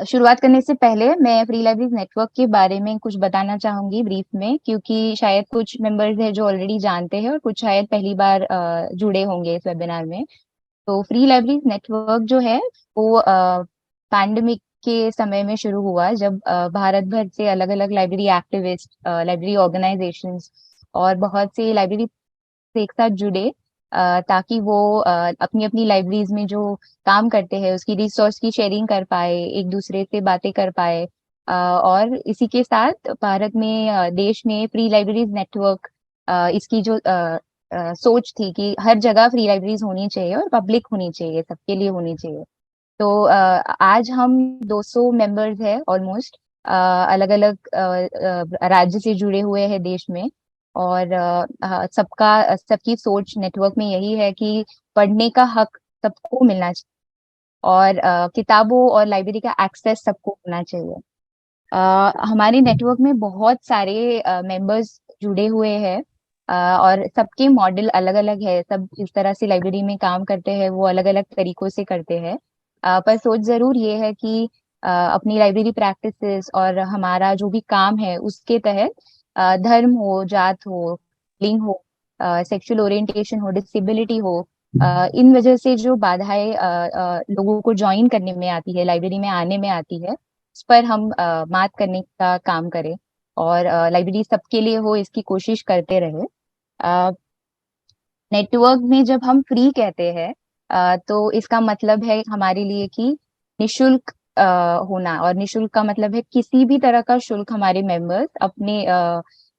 शुरुआत करने से पहले मैं फ्री लाइब्रेरीज नेटवर्क के बारे में कुछ बताना चाहूंगी ब्रीफ में, क्योंकि शायद कुछ मेंबर्स हैं जो ऑलरेडी जानते हैं और कुछ शायद पहली बार जुड़े होंगे इस वेबिनार में। तो फ्री लाइब्रेरीज नेटवर्क जो है वो पैंडेमिक के समय में शुरू हुआ, जब भारत भर से अलग अलग लाइब्रेरी एक्टिविस्ट, लाइब्रेरी ऑर्गेनाइजेशंस और बहुत से लाइब्रेरी से एक साथ जुड़े, ताकि वो अपनी अपनी लाइब्रेरीज में जो काम करते हैं उसकी रिसोर्स की शेयरिंग कर पाए, एक दूसरे से बातें कर पाए। और इसी के साथ भारत में, देश में फ्री लाइब्रेरीज नेटवर्क, इसकी जो सोच थी कि हर जगह फ्री लाइब्रेरीज होनी चाहिए और पब्लिक होनी चाहिए, सबके लिए होनी चाहिए। तो आज हम 200 मेंबर्स हैं ऑलमोस्ट, अलग अलग राज्य से जुड़े हुए हैं देश में। और सबकी सोच नेटवर्क में यही है कि पढ़ने का हक सबको मिलना चाहिए, और किताबों और लाइब्रेरी का एक्सेस सबको होना चाहिए। हमारे नेटवर्क में बहुत सारे मेंबर्स जुड़े हुए हैं, और सबके मॉडल अलग अलग है। सब जिस तरह से लाइब्रेरी में काम करते हैं वो अलग अलग तरीकों से करते हैं। पर सोच जरूर ये है कि अपनी लाइब्रेरी प्रैक्टिसेस और हमारा जो भी काम है उसके तहत, धर्म हो, जात हो, लिंग हो, सेक्सुअल ओरिएंटेशन हो, डिसेबिलिटी हो, इन वजह से जो बाधाएं लोगों को ज्वाइन करने में आती है, लाइब्रेरी में आने में आती है, उस पर हम मात करने का काम करें, और लाइब्रेरी सबके लिए हो इसकी कोशिश करते रहे। नेटवर्क में जब हम फ्री कहते हैं, तो इसका मतलब है हमारे लिए कि निशुल्क होना। और निशुल्क का मतलब है किसी भी तरह का शुल्क हमारे मेंबर्स अपने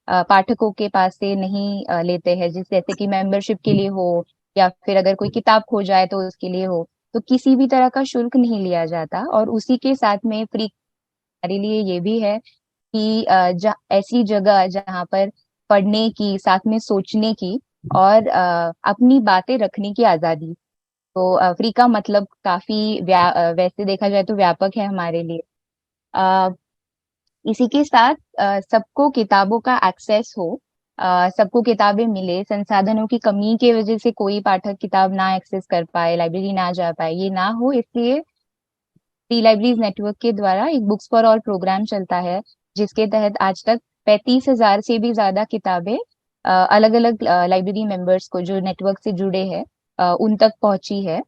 पाठकों के पास से नहीं लेते हैं, जैसे कि मेंबरशिप के लिए हो, या फिर अगर कोई किताब खो जाए तो उसके लिए हो। तो किसी भी तरह का शुल्क नहीं लिया जाता। और उसी के साथ में फ्री हमारे लिए ये भी है कि ऐसी जगह जहाँ पर पढ़ने की, साथ में सोचने की और अपनी बातें रखने की आजादी। तो फ्री का मतलब काफी वैसे देखा जाए तो व्यापक है हमारे लिए। अ, इसी के साथ सबको किताबों का एक्सेस हो, सबको किताबें मिले, संसाधनों की कमी की वजह से कोई पाठक किताब ना एक्सेस कर पाए, लाइब्रेरी ना जा पाए, ये ना हो, इसलिए फ्री लाइब्रेरीज नेटवर्क के द्वारा एक बुक्स फॉर ऑल प्रोग्राम चलता है, जिसके तहत आज तक 35,000 से भी ज्यादा किताबें अलग अलग लाइब्रेरी मेंबर्स को जो नेटवर्क से जुड़े हैं उन तक पहुंची है।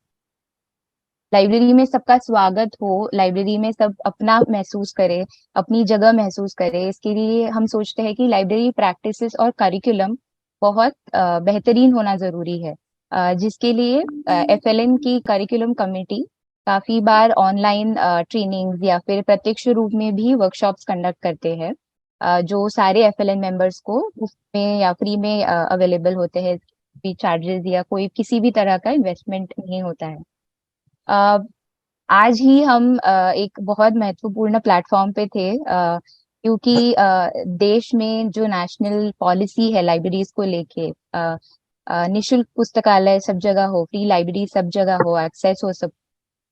लाइब्रेरी में सबका स्वागत हो, लाइब्रेरी में सब अपना महसूस करे, अपनी जगह महसूस करे, इसके लिए हम सोचते हैं कि लाइब्रेरी प्रैक्टिसेस और करिकुलम बहुत बेहतरीन होना जरूरी है। जिसके लिए एफएलएन की करिकुलम कमेटी काफी बार ऑनलाइन ट्रेनिंग्स या फिर प्रत्यक्ष रूप में भी वर्कशॉप्स कंडक्ट करते हैं, जो सारे एफएलएन मेंबर्स को उसमें या फ्री में अवेलेबल होते हैं। कोई चार्जेस या कोई किसी भी तरह का इन्वेस्टमेंट नहीं होता है। अ, आज ही हम एक बहुत महत्वपूर्ण प्लेटफॉर्म पे थे, क्योंकि देश में जो नेशनल पॉलिसी है लाइब्रेरीज को लेके, निशुल्क पुस्तकालय सब जगह हो, फ्री लाइब्रेरी सब जगह हो, एक्सेस हो सब।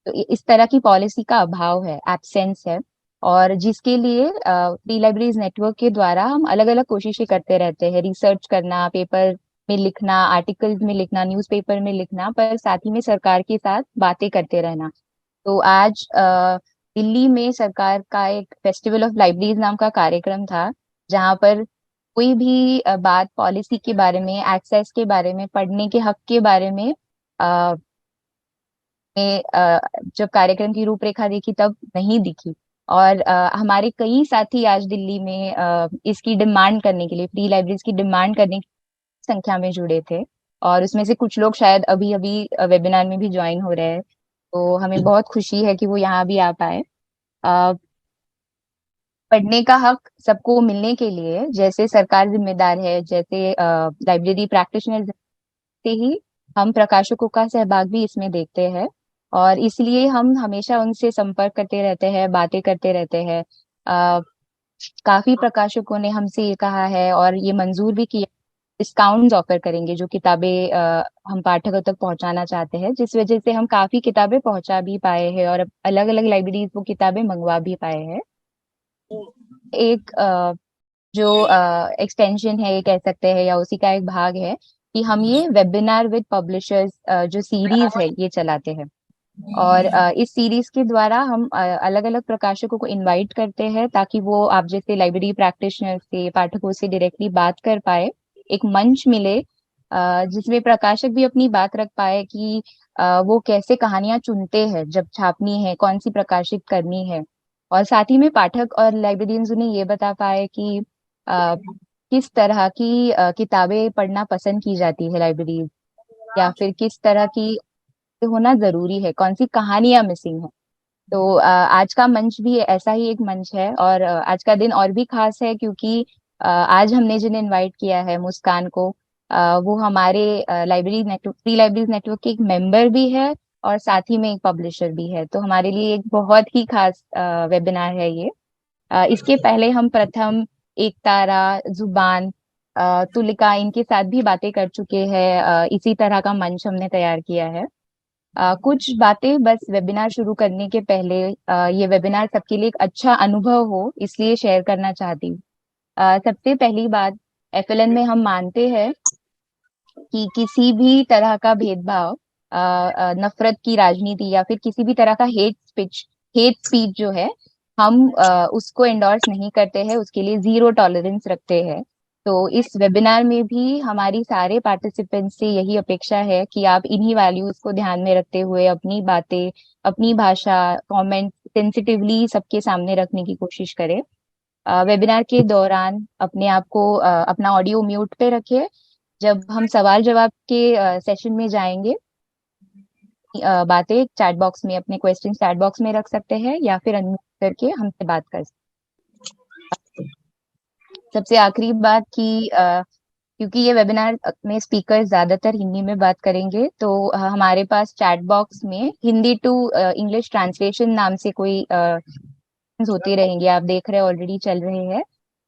तो इस तरह की पॉलिसी का अभाव है, एब्सेंस है। और जिसके लिए फ्री लाइब्रेरीज नेटवर्क के द्वारा हम अलग अलग कोशिशें करते रहते हैं, रिसर्च करना, पेपर में लिखना, आर्टिकल्स में लिखना, न्यूज़पेपर में लिखना, पर साथ ही में सरकार के साथ बातें करते रहना। तो आज दिल्ली में सरकार का एक फेस्टिवल ऑफ लाइब्रेरीज नाम का कार्यक्रम था, जहाँ पर कोई भी बात पॉलिसी के बारे में, एक्सेस के बारे में, पढ़ने के हक के बारे में जब कार्यक्रम की रूपरेखा देखी तब नहीं दिखी। और हमारे कई साथी आज दिल्ली में इसकी डिमांड करने के लिए, फ्री लाइब्रेरीज की डिमांड करने की संख्या में जुड़े थे। और उसमें से कुछ लोग शायद अभी अभी वेबिनार में भी ज्वाइन हो रहे हैं। तो हमें बहुत खुशी है कि वो यहाँ भी आ पाए। अ, पढ़ने का हक सबको मिलने के लिए जैसे सरकार जिम्मेदार है, जैसे लाइब्रेरी प्रैक्टिशनर से ही हम प्रकाशकों का सहभाग भी इसमें देखते हैं। और इसलिए हम हमेशा उनसे संपर्क करते रहते हैं, बातें करते रहते हैं। अ, काफी प्रकाशकों ने हमसे ये कहा है और ये मंजूर भी किया, डिस्काउंट्स ऑफर करेंगे जो किताबें हम पाठकों तक पहुंचाना चाहते हैं, जिस वजह से हम काफी किताबें पहुंचा भी पाए हैं और अलग अलग लाइब्रेरीज वो किताबें मंगवा भी पाए हैं। एक जो एक्सटेंशन है ये कह सकते हैं, या उसी का एक भाग है कि हम ये वेबिनार विद पब्लिशर्स जो सीरीज है ये चलाते हैं। और इस सीरीज के द्वारा हम अलग अलग प्रकाशकों को इनवाइट करते हैं ताकि वो आप जैसे लाइब्रेरी प्रैक्टिशनर से, पाठकों से डायरेक्टली बात कर पाए, एक मंच मिले जिसमें प्रकाशक भी अपनी बात रख पाए कि वो कैसे कहानियां चुनते हैं जब छापनी है, कौन सी प्रकाशित करनी है। और साथ ही में पाठक और लाइब्रेरियंस उन्हें ये बता पाए कि अ, किस तरह की किताबें पढ़ना पसंद की जाती है लाइब्रेरी, या फिर किस तरह की होना जरूरी है, कौन सी कहानियां मिसिंग है। तो आज का मंच भी ऐसा ही एक मंच है, और आज का दिन और भी खास है क्योंकि आज हमने जिन्हें इनवाइट किया है, मुस्कान को, वो हमारे library network, free libraries network के एक मेंबर भी है और साथ ही में एक पब्लिशर भी है। तो हमारे लिए एक बहुत ही खास वेबिनार है ये। इसके पहले हम प्रथम, एकतारा, जुबान, तुलिका, इनके साथ भी बातें कर चुके हैं। इसी तरह का मंच हमने तैयार किया है। कुछ बातें बस वेबिनार शुरू करने के पहले, ये वेबिनार सबके लिए एक अच्छा अनुभव हो इसलिए शेयर करना चाहती हूँ। सबसे पहली बात, एफएलएन में हम मानते हैं कि किसी भी तरह का भेदभाव, नफरत की राजनीति या फिर किसी भी तरह का हेट स्पीच जो है, हम उसको एंडोर्स नहीं करते हैं, उसके लिए जीरो टॉलरेंस रखते हैं। तो इस वेबिनार में भी हमारी सारे पार्टिसिपेंट्स से यही अपेक्षा है कि आप इन्हीं वैल्यूज को ध्यान में रखते हुए अपनी बातें, अपनी भाषा, कमेंट सेंसिटिवली सबके सामने रखने की कोशिश करें। वेबिनार के दौरान अपने आप को, अपना ऑडियो म्यूट पे रखें। जब हम सवाल जवाब के सेशन में जाएंगे, बातें चैट बॉक्स में, अपने क्वेश्चन चैट बॉक्स में रख सकते हैं या फिर अनम्यूट करके हमसे बात कर सकते हैं। सबसे आखिरी बात कि क्योंकि ये वेबिनार में स्पीकर ज्यादातर हिंदी में बात करेंगे, तो हमारे पास चैट बॉक्स में हिंदी टू इंग्लिश ट्रांसलेशन नाम से कोई होती रहेंगी, आप देख रहे हैं ऑलरेडी चल रहे हैं।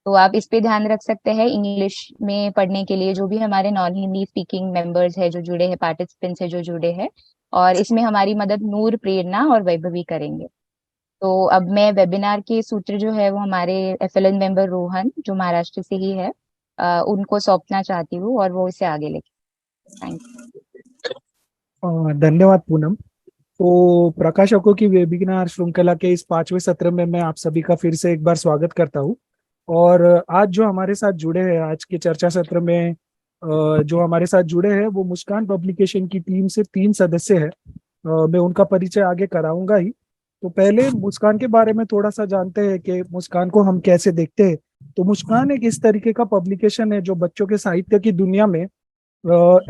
तो आप इस पे ध्यान रख सकते हैं इंग्लिश में पढ़ने के लिए, जो भी हमारे नॉन हिंदी स्पीकिंग मेंबर्स है जो जुड़े हैं, पार्टिसिपेंट्स है जो जुड़े हैं। और इसमें हमारी मदद नूर, प्रेरणा और वैभवी करेंगे। तो अब मैं वेबिनार के सूत्र जो है वो हमारे एफएलएन मेंबर रोहन, जो महाराष्ट्र से ही है, उनको सौंपना चाहती हूँ और वो इसे आगे लेके। थैंक धन्यवाद पूनम। तो प्रकाशकों की वेबिनार श्रृंखला के इस 5वें सत्र में मैं आप सभी का फिर से एक बार स्वागत करता हूँ। और आज जो हमारे साथ जुड़े हैं आज के चर्चा सत्र में, जो हमारे साथ जुड़े हैं वो मुस्कान पब्लिकेशन की टीम से 3 सदस्य हैं। मैं उनका परिचय आगे कराऊंगा ही। तो पहले मुस्कान के बारे में थोड़ा सा जानते हैं कि मुस्कान को हम कैसे देखते हैं। तो मुस्कान एक इस तरीके का पब्लिकेशन है जो बच्चों के साहित्य की दुनिया में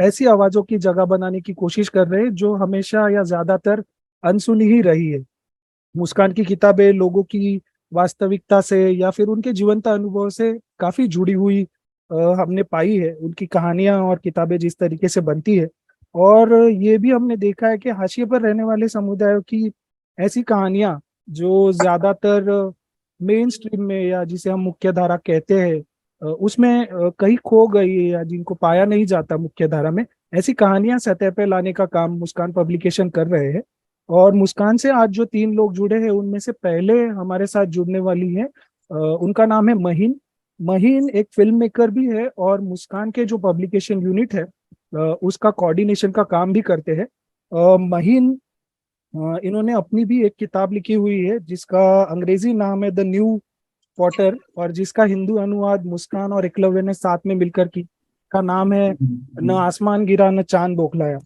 ऐसी आवाजों की जगह बनाने की कोशिश कर रहे हैं जो हमेशा या ज्यादातर अनसुनी ही रही है। मुस्कान की किताबें लोगों की वास्तविकता से या फिर उनके जीवंत अनुभव से काफी जुड़ी हुई हमने पाई है। उनकी कहानियां और किताबें जिस तरीके से बनती है, और ये भी हमने देखा है कि हाशिए पर रहने वाले समुदायों की ऐसी कहानियां जो ज्यादातर मेन स्ट्रीम में या जिसे हम मुख्य धारा कहते हैं उसमें कहीं खो गई है या जिनको पाया नहीं जाता मुख्य धारा में, ऐसी कहानियां सतह पे लाने का काम मुस्कान पब्लिकेशन कर रहे हैं। और मुस्कान से आज जो 3 लोग जुड़े हैं उनमें से पहले हमारे साथ जुड़ने वाली है, उनका नाम है महीन। महीन एक फिल्म मेकर भी है और मुस्कान के जो पब्लिकेशन यूनिट है उसका कोऑर्डिनेशन का काम भी करते हैं। महीन इन्होंने अपनी भी एक किताब लिखी हुई है जिसका अंग्रेजी नाम है द न्यू पॉटर, और जिसका हिंदू अनुवाद मुस्कान और एकलव्य ने साथ में मिलकर की का नाम है न आसमान गिरा न चांद बौखलाया।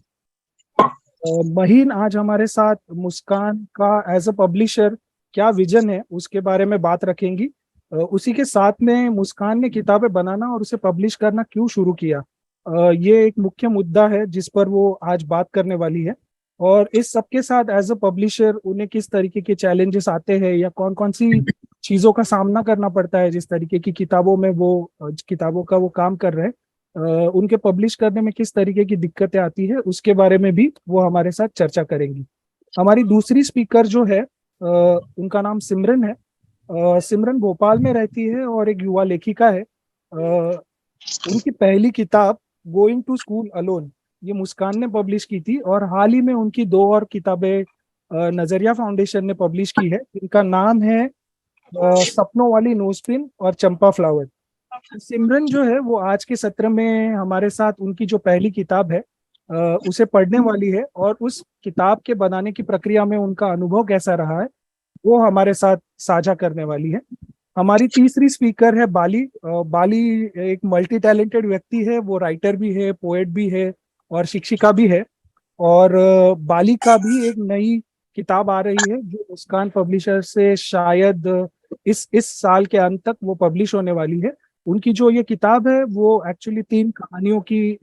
महीन आज हमारे साथ मुस्कान का एज अ पब्लिशर क्या विजन है उसके बारे में बात रखेंगी। उसी के साथ में मुस्कान ने किताबें बनाना और उसे पब्लिश करना क्यों शुरू किया, ये एक मुख्य मुद्दा है जिस पर वो आज बात करने वाली है। और इस सबके साथ एज अ पब्लिशर उन्हें किस तरीके के चैलेंजेस आते हैं या कौन कौन सी चीजों का सामना करना पड़ता है जिस तरीके की किताबों में वो किताबों का वो काम कर रहे हैं, उनके पब्लिश करने में किस तरीके की दिक्कतें आती है उसके बारे में भी वो हमारे साथ चर्चा करेंगी। हमारी दूसरी स्पीकर जो है उनका नाम सिमरन है। सिमरन भोपाल में रहती है और एक युवा लेखिका है। उनकी पहली किताब गोइंग टू स्कूल अलोन ये मुस्कान ने पब्लिश की थी, और हाल ही में उनकी 2 और किताबें नजरिया फाउंडेशन ने पब्लिश की है। इनका नाम है सपनों वाली नोजपिन और चंपा फ्लावर। सिमरन जो है वो आज के सत्र में हमारे साथ उनकी जो पहली किताब है उसे पढ़ने वाली है और उस किताब के बनाने की प्रक्रिया में उनका अनुभव कैसा रहा है वो हमारे साथ साझा करने वाली है। हमारी तीसरी स्पीकर है बाली। बाली एक मल्टी टैलेंटेड व्यक्ति है, वो राइटर भी है, पोएट भी है और शिक्षिका भी है। और बाली का भी एक नई किताब आ रही है जो मुस्कान पब्लिशर से शायद इस साल के अंत तक वो पब्लिश होने वाली है। उनकी जो ये किताब है वो एक्चुअली 3 कहानियों की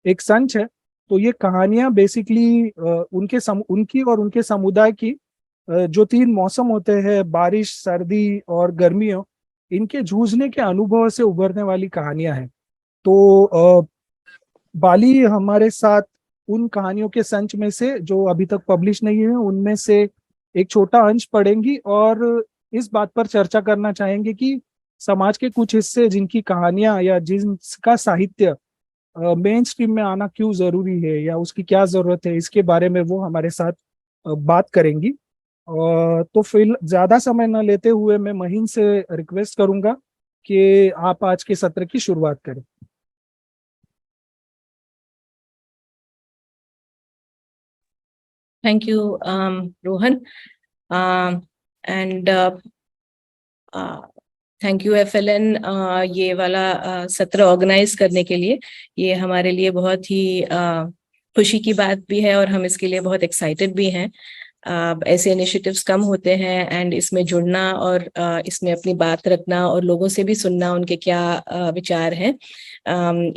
एक संच है। तो ये कहानियां बेसिकली उनकी और उनके समुदाय की जो 3 मौसम होते हैं, बारिश, सर्दी और गर्मियों, इनके जूझने के अनुभव से उभरने वाली कहानियां हैं। तो बाली हमारे साथ उन कहानियों के संच में से जो अभी तक पब्लिश नहीं है उनमें से एक छोटा अंश पढ़ेंगी और इस बात पर चर्चा करना चाहेंगे कि समाज के कुछ हिस्से जिनकी कहानियां या जिनका साहित्य मेन स्ट्रीम में आना क्यों जरूरी है या उसकी क्या जरूरत है, इसके बारे में वो हमारे साथ बात करेंगी। तो फिर ज्यादा समय न लेते हुए मैं महीन से रिक्वेस्ट करूंगा कि आप आज के सत्र की शुरुआत करें। Thank you, Rohan. And thank you FLN ये वाला सत्र ऑर्गेनाइज करने के लिए। ये हमारे लिए बहुत ही खुशी की बात भी है और हम इसके लिए बहुत एक्साइटेड भी हैं। ऐसे इनिशिएटिव्स कम होते हैं एंड इसमें जुड़ना और इसमें अपनी बात रखना और लोगों से भी सुनना उनके क्या विचार हैं,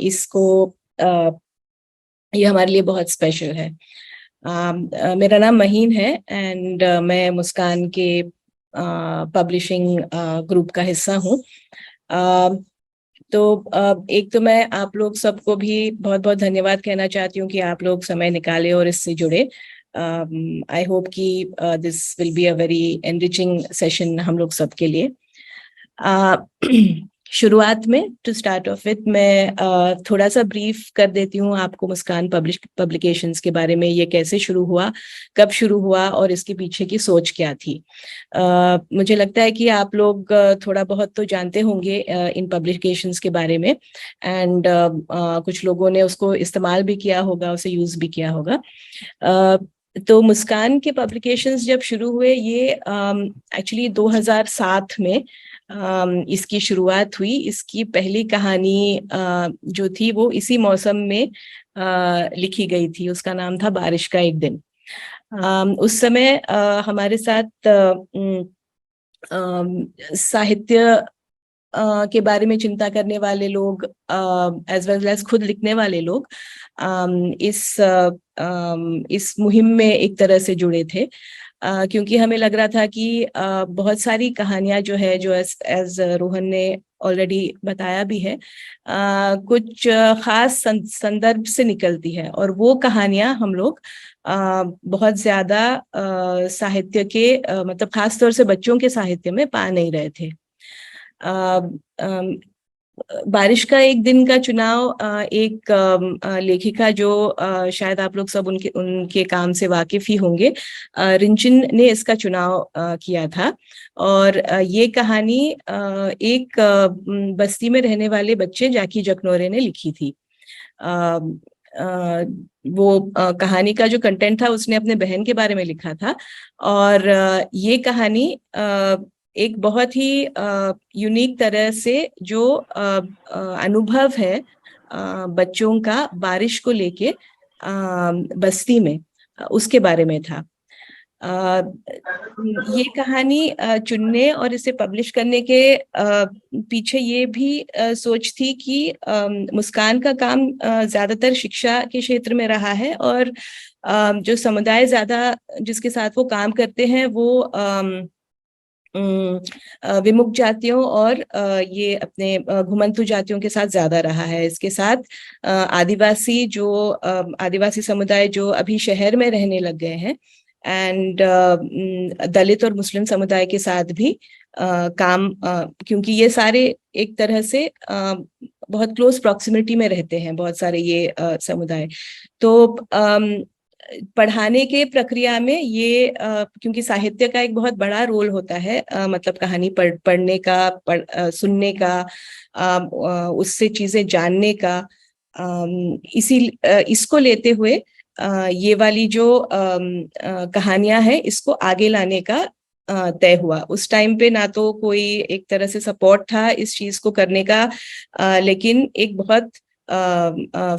इसको ये हमारे लिए बहुत स्पेशल है। मेरा नाम महीन है एंड मैं मुस्कान के पब्लिशिंग ग्रुप का हिस्सा हूँ। तो एक तो मैं आप लोग सबको भी बहुत बहुत धन्यवाद कहना चाहती हूँ कि आप लोग समय निकाले और इससे जुड़े। आई होप कि this will be a very enriching session हम लोग सबके लिए। शुरुआत में टू स्टार्ट ऑफ विथ मैं थोड़ा सा ब्रीफ कर देती हूँ आपको मुस्कान पब्लिकेशंस के बारे में। ये कैसे शुरू हुआ, कब शुरू हुआ और इसके पीछे की सोच क्या थी। मुझे लगता है कि आप लोग थोड़ा बहुत तो जानते होंगे इन पब्लिकेशंस के बारे में एंड कुछ लोगों ने उसको इस्तेमाल भी किया होगा, उसे यूज भी किया होगा। तो मुस्कान के पब्लिकेशंस जब शुरू हुए ये एक्चुअली 2007 में इसकी शुरुआत हुई। इसकी पहली कहानी जो थी वो इसी मौसम में लिखी गई थी। उसका नाम था बारिश का एक दिन। उस समय हमारे साथ साहित्य के बारे में चिंता करने वाले लोग एज वेल एज खुद लिखने वाले लोग इस मुहिम में एक तरह से जुड़े थे। क्योंकि हमें लग रहा था कि बहुत सारी कहानियां जो है, जो एज रोहन ने ऑलरेडी बताया भी है, कुछ खास संदर्भ से निकलती है और वो कहानियां हम लोग बहुत ज्यादा साहित्य के मतलब खास तौर से बच्चों के साहित्य में पा नहीं रहे थे। बारिश का एक दिन का चुनाव एक लेखिका जो शायद आप लोग सब उनके काम से वाकिफ ही होंगे, रिंचिन ने इसका चुनाव किया था। और ये कहानी एक बस्ती में रहने वाले बच्चे जैकी जकनोरे ने लिखी थी। वो कहानी का जो कंटेंट था उसने अपने बहन के बारे में लिखा था। और ये कहानी एक बहुत ही यूनिक तरह से जो अनुभव है बच्चों का बारिश को लेके बस्ती में, उसके बारे में था। ये कहानी चुनने और इसे पब्लिश करने के पीछे ये भी सोच थी कि मुस्कान का काम ज्यादातर शिक्षा के क्षेत्र में रहा है और जो समुदाय ज्यादा जिसके साथ वो काम करते हैं वो विमुक्त जातियों और ये अपने घुमंतु जातियों के साथ ज्यादा रहा है। इसके साथ आदिवासी समुदाय जो अभी शहर में रहने लग गए हैं एंड दलित और मुस्लिम समुदाय के साथ भी काम, क्योंकि ये सारे एक तरह से बहुत क्लोज प्रॉक्सिमिटी में रहते हैं बहुत सारे ये समुदाय। तो पढ़ाने के प्रक्रिया में ये क्योंकि साहित्य का एक बहुत बड़ा रोल होता है, मतलब कहानी पढ़ने का, सुनने का, उससे चीजें जानने का, इसको लेते हुए ये वाली जो कहानियां हैं इसको आगे लाने का तय हुआ। उस टाइम पे ना तो कोई एक तरह से सपोर्ट था इस चीज को करने का, लेकिन एक बहुत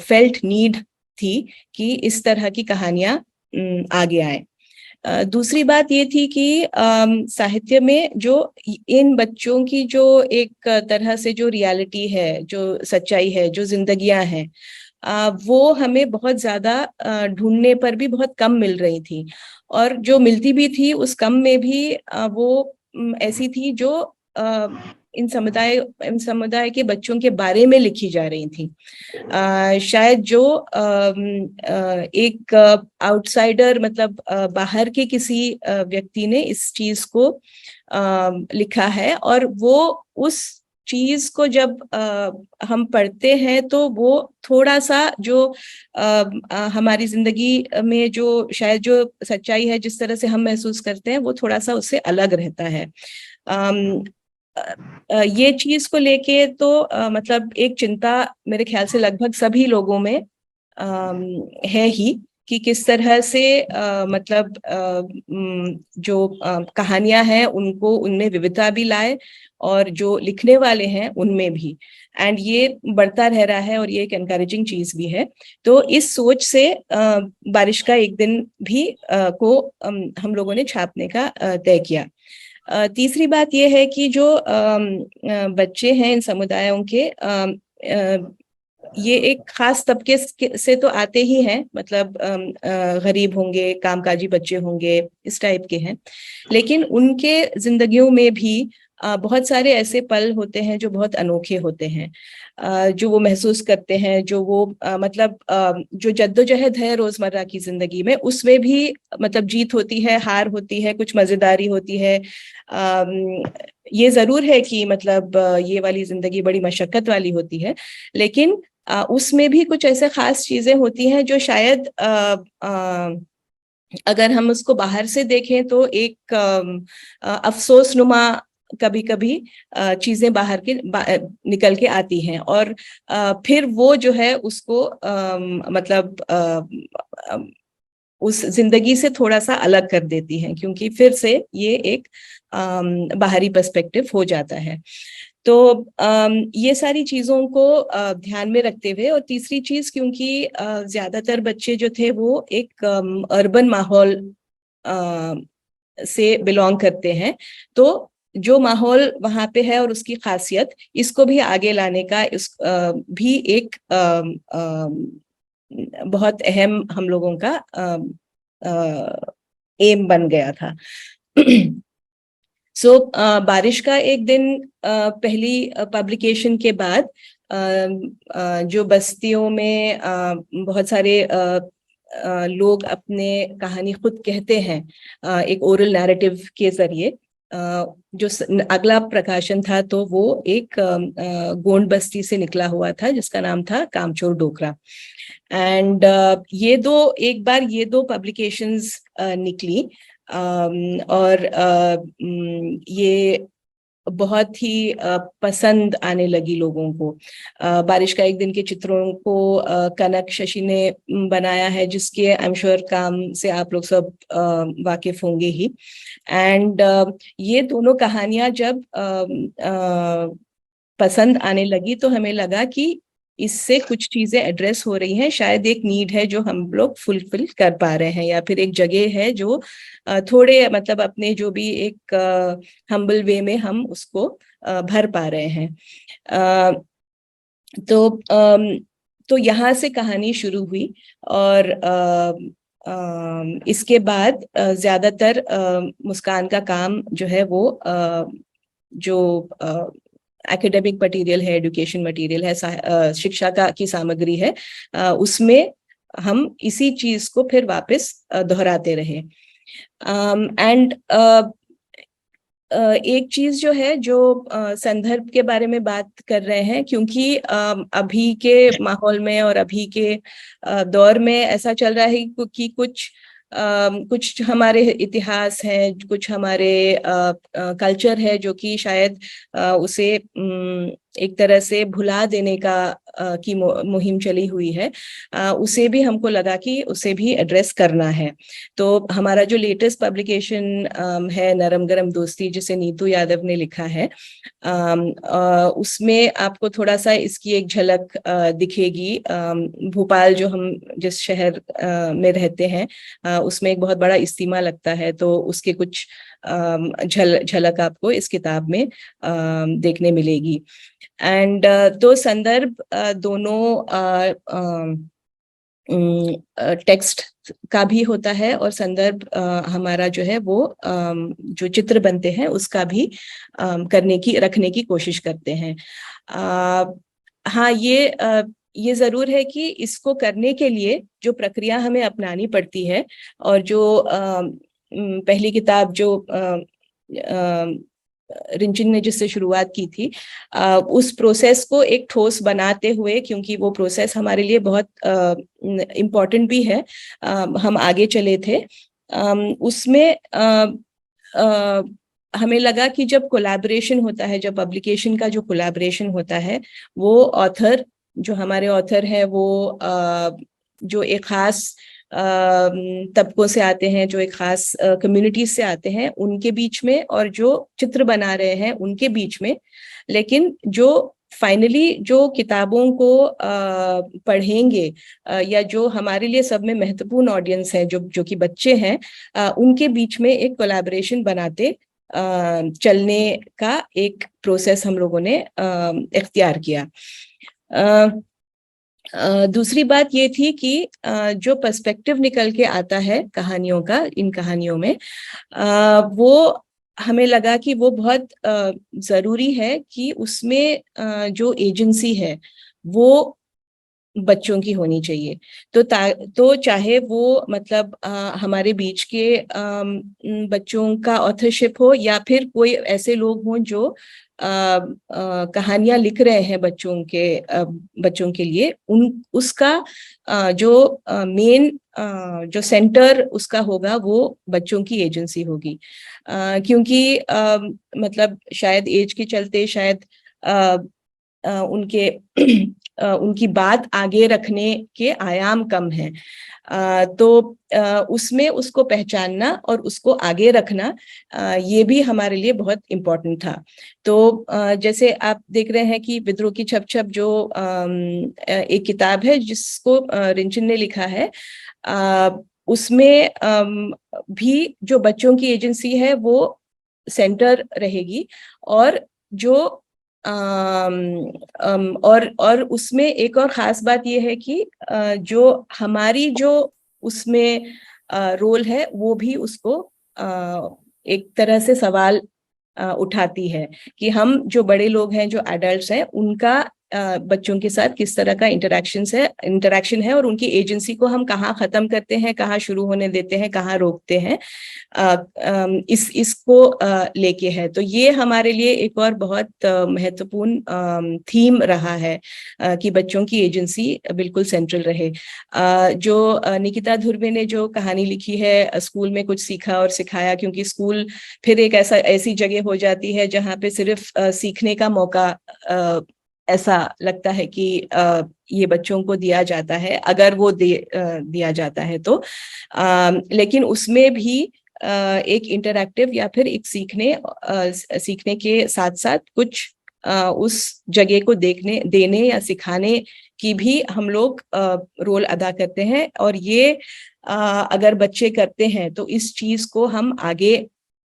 फेल्ट नीड थी कि इस तरह की कहानियां आगे आए। दूसरी बात ये थी कि साहित्य में जो इन बच्चों की जो एक तरह से जो रियलिटी है, जो सच्चाई है, जो जिंदगियां हैं, वो हमें बहुत ज्यादा ढूंढने पर भी बहुत कम मिल रही थी, और जो मिलती भी थी उस कम में भी वो ऐसी थी जो इन समुदाय के बच्चों के बारे में लिखी जा रही थी। शायद जो एक आउटसाइडर, मतलब बाहर के किसी व्यक्ति ने इस चीज को लिखा है, और वो उस चीज को जब हम पढ़ते हैं तो वो थोड़ा सा जो हमारी जिंदगी में जो शायद जो सच्चाई है, जिस तरह से हम महसूस करते हैं, वो थोड़ा सा उससे अलग रहता है। ये चीज को लेके तो मतलब एक चिंता मेरे ख्याल से लगभग सभी लोगों में है ही, कि किस तरह से मतलब जो कहानियां हैं उनको उनमें विविधता भी लाए, और जो लिखने वाले हैं उनमें भी, एंड ये बढ़ता रह रहा है और ये एक एनकरेजिंग चीज भी है। तो इस सोच से बारिश का एक दिन भी को हम लोगों ने छापने का तय किया। तीसरी बात यह है कि जो बच्चे हैं इन समुदायों के, ये एक खास तबके से तो आते ही हैं, मतलब गरीब होंगे, कामकाजी बच्चे होंगे, इस टाइप के हैं, लेकिन उनके जिंदगियों में भी बहुत सारे ऐसे पल होते हैं जो बहुत अनोखे होते हैं, जो वो महसूस करते हैं, जो वो मतलब जो जद्दोजहद है रोजमर्रा की जिंदगी में, उसमें भी मतलब जीत होती है, हार होती है, कुछ मजेदारी होती है। ये जरूर है कि मतलब ये वाली जिंदगी बड़ी मशक्कत वाली होती है, लेकिन उसमें भी कुछ ऐसे खास चीजें होती हैं जो शायद अगर हम उसको बाहर से देखें तो एक अफसोसनुमा कभी कभी चीजें बाहर के निकल के आती हैं, और फिर वो जो है उसको मतलब उस जिंदगी से थोड़ा सा अलग कर देती हैं, क्योंकि फिर से ये एक बाहरी पर्सपेक्टिव हो जाता है। तो ये सारी चीजों को ध्यान में रखते हुए, और तीसरी चीज, क्योंकि ज्यादातर बच्चे जो थे वो एक अर्बन माहौल से बिलोंग करते हैं, तो जो माहौल वहां पे है और उसकी खासियत, इसको भी आगे लाने का भी एक बहुत अहम हम लोगों का एम बन गया था। सो बारिश का एक दिन पहली पब्लिकेशन के बाद जो बस्तियों में बहुत सारे लोग अपने कहानी खुद कहते हैं एक ओरल नैरेटिव के जरिए, जो अगला प्रकाशन था तो वो एक गोंड बस्ती से निकला हुआ था जिसका नाम था कामचोर डोकरा। एंड एक बार ये दो पब्लिकेशंस निकली, और ये बहुत ही पसंद आने लगी लोगों को। बारिश का एक दिन के चित्रों को कनक शशि ने बनाया है, जिसके आई एम श्योर काम से आप लोग सब वाकिफ होंगे ही। एंड ये दोनों कहानियां जब पसंद आने लगी तो हमें लगा कि इससे कुछ चीजें एड्रेस हो रही हैं, शायद एक नीड है जो हम लोग फुलफिल कर पा रहे हैं, या फिर एक जगह है जो थोड़े मतलब अपने जो भी एक हम्बल वे में हम उसको भर पा रहे हैं। तो यहाँ से कहानी शुरू हुई, और इसके बाद ज्यादातर मुस्कान का काम जो है वो जो एकेडमिक मटेरियल है, एजुकेशन मटेरियल है, शिक्षा की सामग्री है, उसमें हम इसी चीज को फिर वापस दोहराते रहे। एंड एक चीज जो है, जो संदर्भ के बारे में बात कर रहे हैं, क्योंकि अभी के माहौल में और अभी के दौर में ऐसा चल रहा है कि कुछ हमारे इतिहास है, कुछ हमारे कल्चर है जो कि शायद उसे एक तरह से भुला देने का की मुहिम चली हुई है, उसे भी हमको लगा कि उसे भी एड्रेस करना है। तो हमारा जो लेटेस्ट पब्लिकेशन है नरम गरम दोस्ती, जिसे नीतू यादव ने लिखा है, उसमें आपको थोड़ा सा इसकी एक झलक दिखेगी। भोपाल, जो हम जिस शहर में रहते हैं, उसमें एक बहुत बड़ा इज्तिमा लगता है, तो उसके कुछ झलक आपको इस किताब में देखने मिलेगी। एंड तो संदर्भ दोनों टेक्स्ट का भी होता है, और संदर्भ हमारा जो है वो जो चित्र बनते हैं उसका भी रखने की कोशिश करते हैं। हाँ, ये जरूर है कि इसको करने के लिए जो प्रक्रिया हमें अपनानी पड़ती है, और जो पहली किताब जो रिंचिन ने जिससे शुरुआत की थी, उस प्रोसेस को एक ठोस बनाते हुए, क्योंकि वो प्रोसेस हमारे लिए बहुत इम्पोर्टेंट भी है, हम आगे चले थे उसमें। हमें लगा कि जब कोलैबोरेशन होता है, जब पब्लिकेशन का जो कोलैबोरेशन होता है, वो ऑथर, जो हमारे ऑथर है, वो जो एक खास तबकों से आते हैं, जो एक खास कम्युनिटीज से आते हैं, उनके बीच में, और जो चित्र बना रहे हैं उनके बीच में, लेकिन जो फाइनली जो किताबों को पढ़ेंगे, या जो हमारे लिए सब में महत्वपूर्ण ऑडियंस है, जो कि बच्चे हैं, उनके बीच में एक कोलैबोरेशन बनाते चलने का एक प्रोसेस हम लोगों ने इख्तियार किया। दूसरी बात ये थी कि जो पर्सपेक्टिव निकल के आता है कहानियों का, इन कहानियों में, वो हमें लगा कि वो बहुत जरूरी है कि उसमें जो एजेंसी है वो बच्चों की होनी चाहिए। तो चाहे वो मतलब हमारे बीच के बच्चों का ऑथरशिप हो, या फिर कोई ऐसे लोग हों जो कहानियां लिख रहे हैं बच्चों के लिए, उसका जो मेन जो सेंटर उसका होगा, वो बच्चों की एजेंसी होगी। क्योंकि मतलब शायद एज के चलते, शायद उनकी बात आगे रखने के आयाम कम हैं, तो उसमें उसको पहचानना और उसको आगे रखना, ये भी हमारे लिए बहुत इम्पोर्टेंट था। तो जैसे आप देख रहे हैं कि विद्रोह की छप छप जो एक किताब है जिसको रिंचिन ने लिखा है, उसमें भी जो बच्चों की एजेंसी है वो सेंटर रहेगी, और जो और उसमें एक और खास बात यह है कि जो हमारी जो उसमें रोल है, वो भी उसको एक तरह से सवाल उठाती है कि हम जो बड़े लोग हैं, जो एडल्ट्स हैं, उनका बच्चों के साथ किस तरह का इंटरेक्शन है, और उनकी एजेंसी को हम कहाँ खत्म करते हैं, कहाँ शुरू होने देते हैं, कहाँ रोकते हैं, इसको लेके है। तो ये हमारे लिए एक और बहुत महत्वपूर्ण थीम रहा है कि बच्चों की एजेंसी बिल्कुल सेंट्रल रहे। जो निकिता धुर्वे ने जो कहानी लिखी है, स्कूल में कुछ सीखा और सिखाया, क्योंकि स्कूल फिर एक ऐसी जगह हो जाती है जहाँ पे सिर्फ सीखने का मौका ऐसा लगता है कि ये बच्चों को दिया जाता है, अगर वो दिया जाता है तो, लेकिन उसमें भी एक इंटरैक्टिव या फिर एक सीखने के साथ साथ कुछ उस जगह को देने या सिखाने की भी हम लोग रोल अदा करते हैं। और ये अगर बच्चे करते हैं तो इस चीज को हम आगे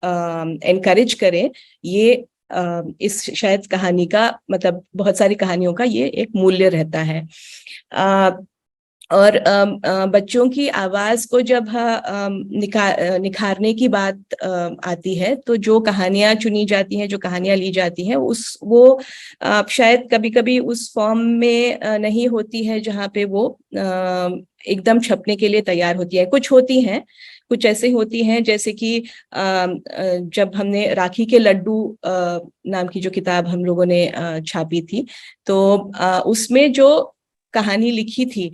एनकरेज करें। ये इस शायद कहानी का मतलब बहुत सारी कहानियों का ये एक मूल्य रहता है। और बच्चों की आवाज को जब निखारने की बात आती है, तो जो कहानियां चुनी जाती हैं, जो कहानियां ली जाती हैं, वो शायद कभी कभी उस फॉर्म में नहीं होती है जहाँ पे वो एकदम छपने के लिए तैयार होती है। कुछ होती हैं, कुछ ऐसे होती हैं, जैसे कि जब हमने राखी के लड्डू नाम की जो किताब हम लोगों ने छापी थी, तो उसमें जो कहानी लिखी थी,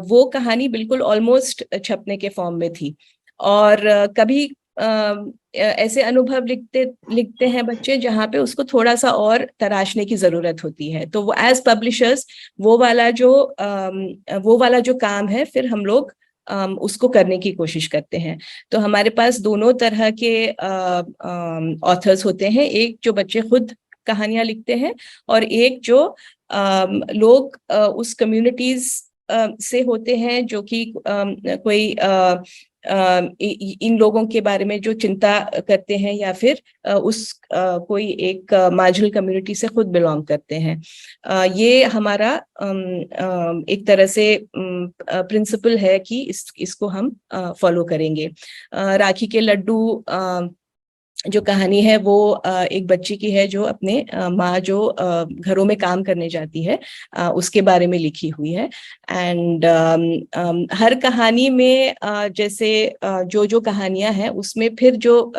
वो कहानी बिल्कुल ऑलमोस्ट छपने के फॉर्म में थी। और कभी ऐसे अनुभव लिखते लिखते हैं बच्चे जहाँ पे उसको थोड़ा सा और तराशने की जरूरत होती है। तो वो एज पब्लिशर्स वो वाला जो काम है फिर हम लोग उसको करने की कोशिश करते हैं। तो हमारे पास दोनों तरह के ऑथर्स होते हैं, एक जो बच्चे खुद कहानियां लिखते हैं और एक जो लोग उस कम्युनिटीज से होते हैं जो कि कोई इन लोगों के बारे में जो चिंता करते हैं या फिर कोई एक मार्जिनल कम्युनिटी से खुद बिलोंग करते हैं। ये हमारा एक तरह से प्रिंसिपल है कि इसको हम फॉलो करेंगे। राखी के लड्डू जो कहानी है वो एक बच्ची की है जो अपने माँ जो घरों में काम करने जाती है उसके बारे में लिखी हुई है। एंड हर कहानी में जैसे जो जो कहानियां हैं उसमें फिर जो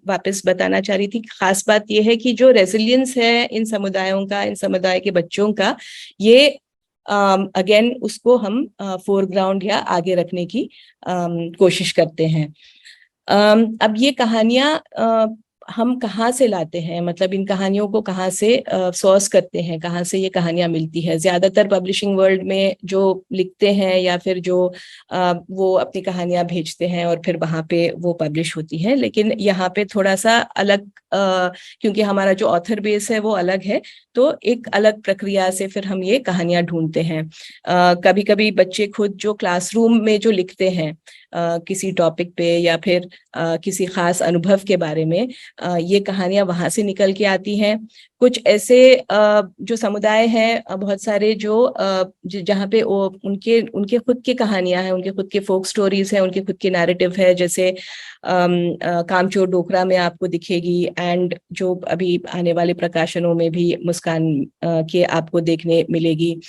वापस बताना चाह रही थी, खास बात यह है कि जो रेजिलियंस है इन समुदायों का, इन समुदाय के बच्चों का, ये अगेन उसको हम फोरग्राउंड या आगे रखने की कोशिश करते हैं। अब ये कहानियां हम कहाँ से लाते हैं, मतलब इन कहानियों को कहाँ से सोर्स करते हैं, कहाँ से ये कहानियां मिलती है। ज्यादातर पब्लिशिंग वर्ल्ड में जो लिखते हैं या फिर जो वो अपनी कहानियां भेजते हैं और फिर वहां पे वो पब्लिश होती है। लेकिन यहाँ पे थोड़ा सा अलग, क्योंकि हमारा जो ऑथर बेस है वो अलग है, तो एक अलग प्रक्रिया से फिर हम ये कहानियां ढूंढते हैं। कभी कभी बच्चे खुद जो क्लासरूम में जो लिखते हैं किसी टॉपिक पे या फिर किसी खास अनुभव के बारे में, ये कहानियां वहां से निकल के आती हैं। कुछ ऐसे जो समुदाय हैं बहुत सारे जो जहाँ पे उनके उनके खुद की कहानियां हैं, उनके खुद के फोक स्टोरीज हैं, उनके खुद के नैरेटिव है, जैसे कामचोर डोकरा में आपको दिखेगी, एंड जो अभी आने वाले प्रकाशनों में भी मुस्कान के आपको देखने मिलेगी।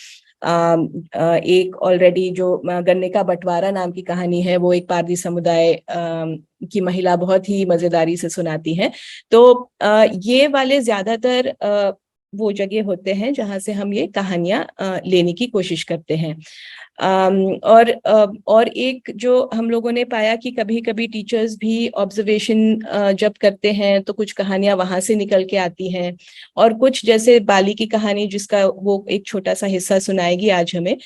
एक ऑलरेडी जो गन्ने का बंटवारा नाम की कहानी है, वो एक पारधी समुदाय की महिला बहुत ही मजेदारी से सुनाती है। तो ये वाले ज्यादातर वो जगह होते हैं जहां से हम ये कहानियां लेने की कोशिश करते हैं। और एक जो हम लोगों ने पाया कि कभी कभी टीचर्स भी ऑब्जर्वेशन जब करते हैं तो कुछ कहानियां वहां से निकल के आती हैं, और कुछ जैसे बाली की कहानी जिसका वो एक छोटा सा हिस्सा सुनाएगी आज हमें,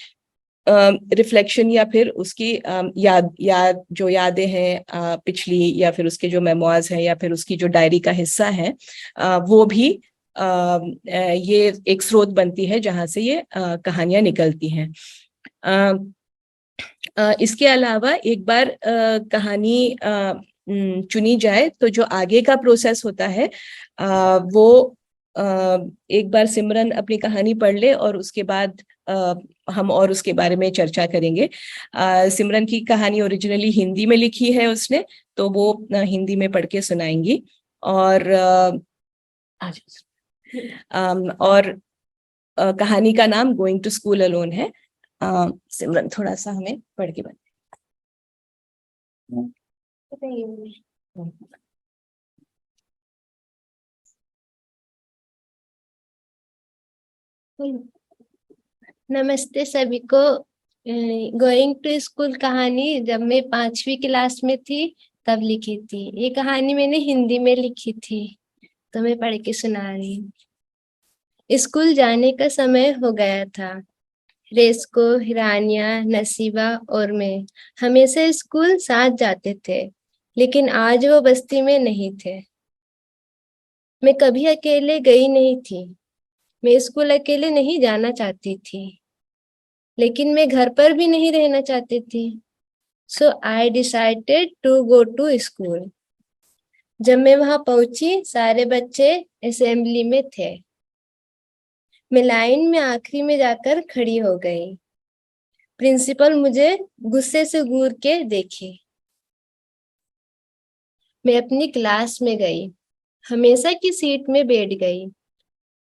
रिफ्लेक्शन या फिर उसकी यादें हैं पिछली, या फिर उसके जो मेमोइर्स हैं या फिर उसकी जो डायरी का हिस्सा है, वो भी ये एक स्रोत बनती है जहां से ये कहानियां निकलती हैं। इसके अलावा एक बार कहानी चुनी जाए तो जो आगे का प्रोसेस होता है वो एक बार सिमरन अपनी कहानी पढ़ ले और उसके बाद हम और उसके बारे में चर्चा करेंगे। सिमरन की कहानी ओरिजिनली हिंदी में लिखी है उसने, तो वो हिंदी में पढ़ के सुनाएंगी। और कहानी का नाम गोइंग टू स्कूल अलोन है। सिमरन थोड़ा सा हमें पढ़ के बता। नमस्ते सभी को। गोइंग टू स्कूल कहानी जब मैं 5वीं क्लास में थी तब लिखी थी। ये कहानी मैंने हिंदी में लिखी थी, तो मैं पढ़ के सुना रही हूँ। स्कूल जाने का समय हो गया था। रेस्को, हिरानिया, नसीबा और मैं हमेशा स्कूल साथ जाते थे, लेकिन आज वो बस्ती में नहीं थे। मैं कभी अकेले गई नहीं थी। मैं स्कूल अकेले नहीं जाना चाहती थी, लेकिन मैं घर पर भी नहीं रहना चाहती थी। So I decided to go to school. जब मैं वहां पहुंची, सारे बच्चे असेंबली में थे। मैं लाइन में आखिरी में जाकर खड़ी हो गई। प्रिंसिपल मुझे गुस्से से घूर के देखी। मैं अपनी क्लास में गई, हमेशा की सीट में बैठ गई।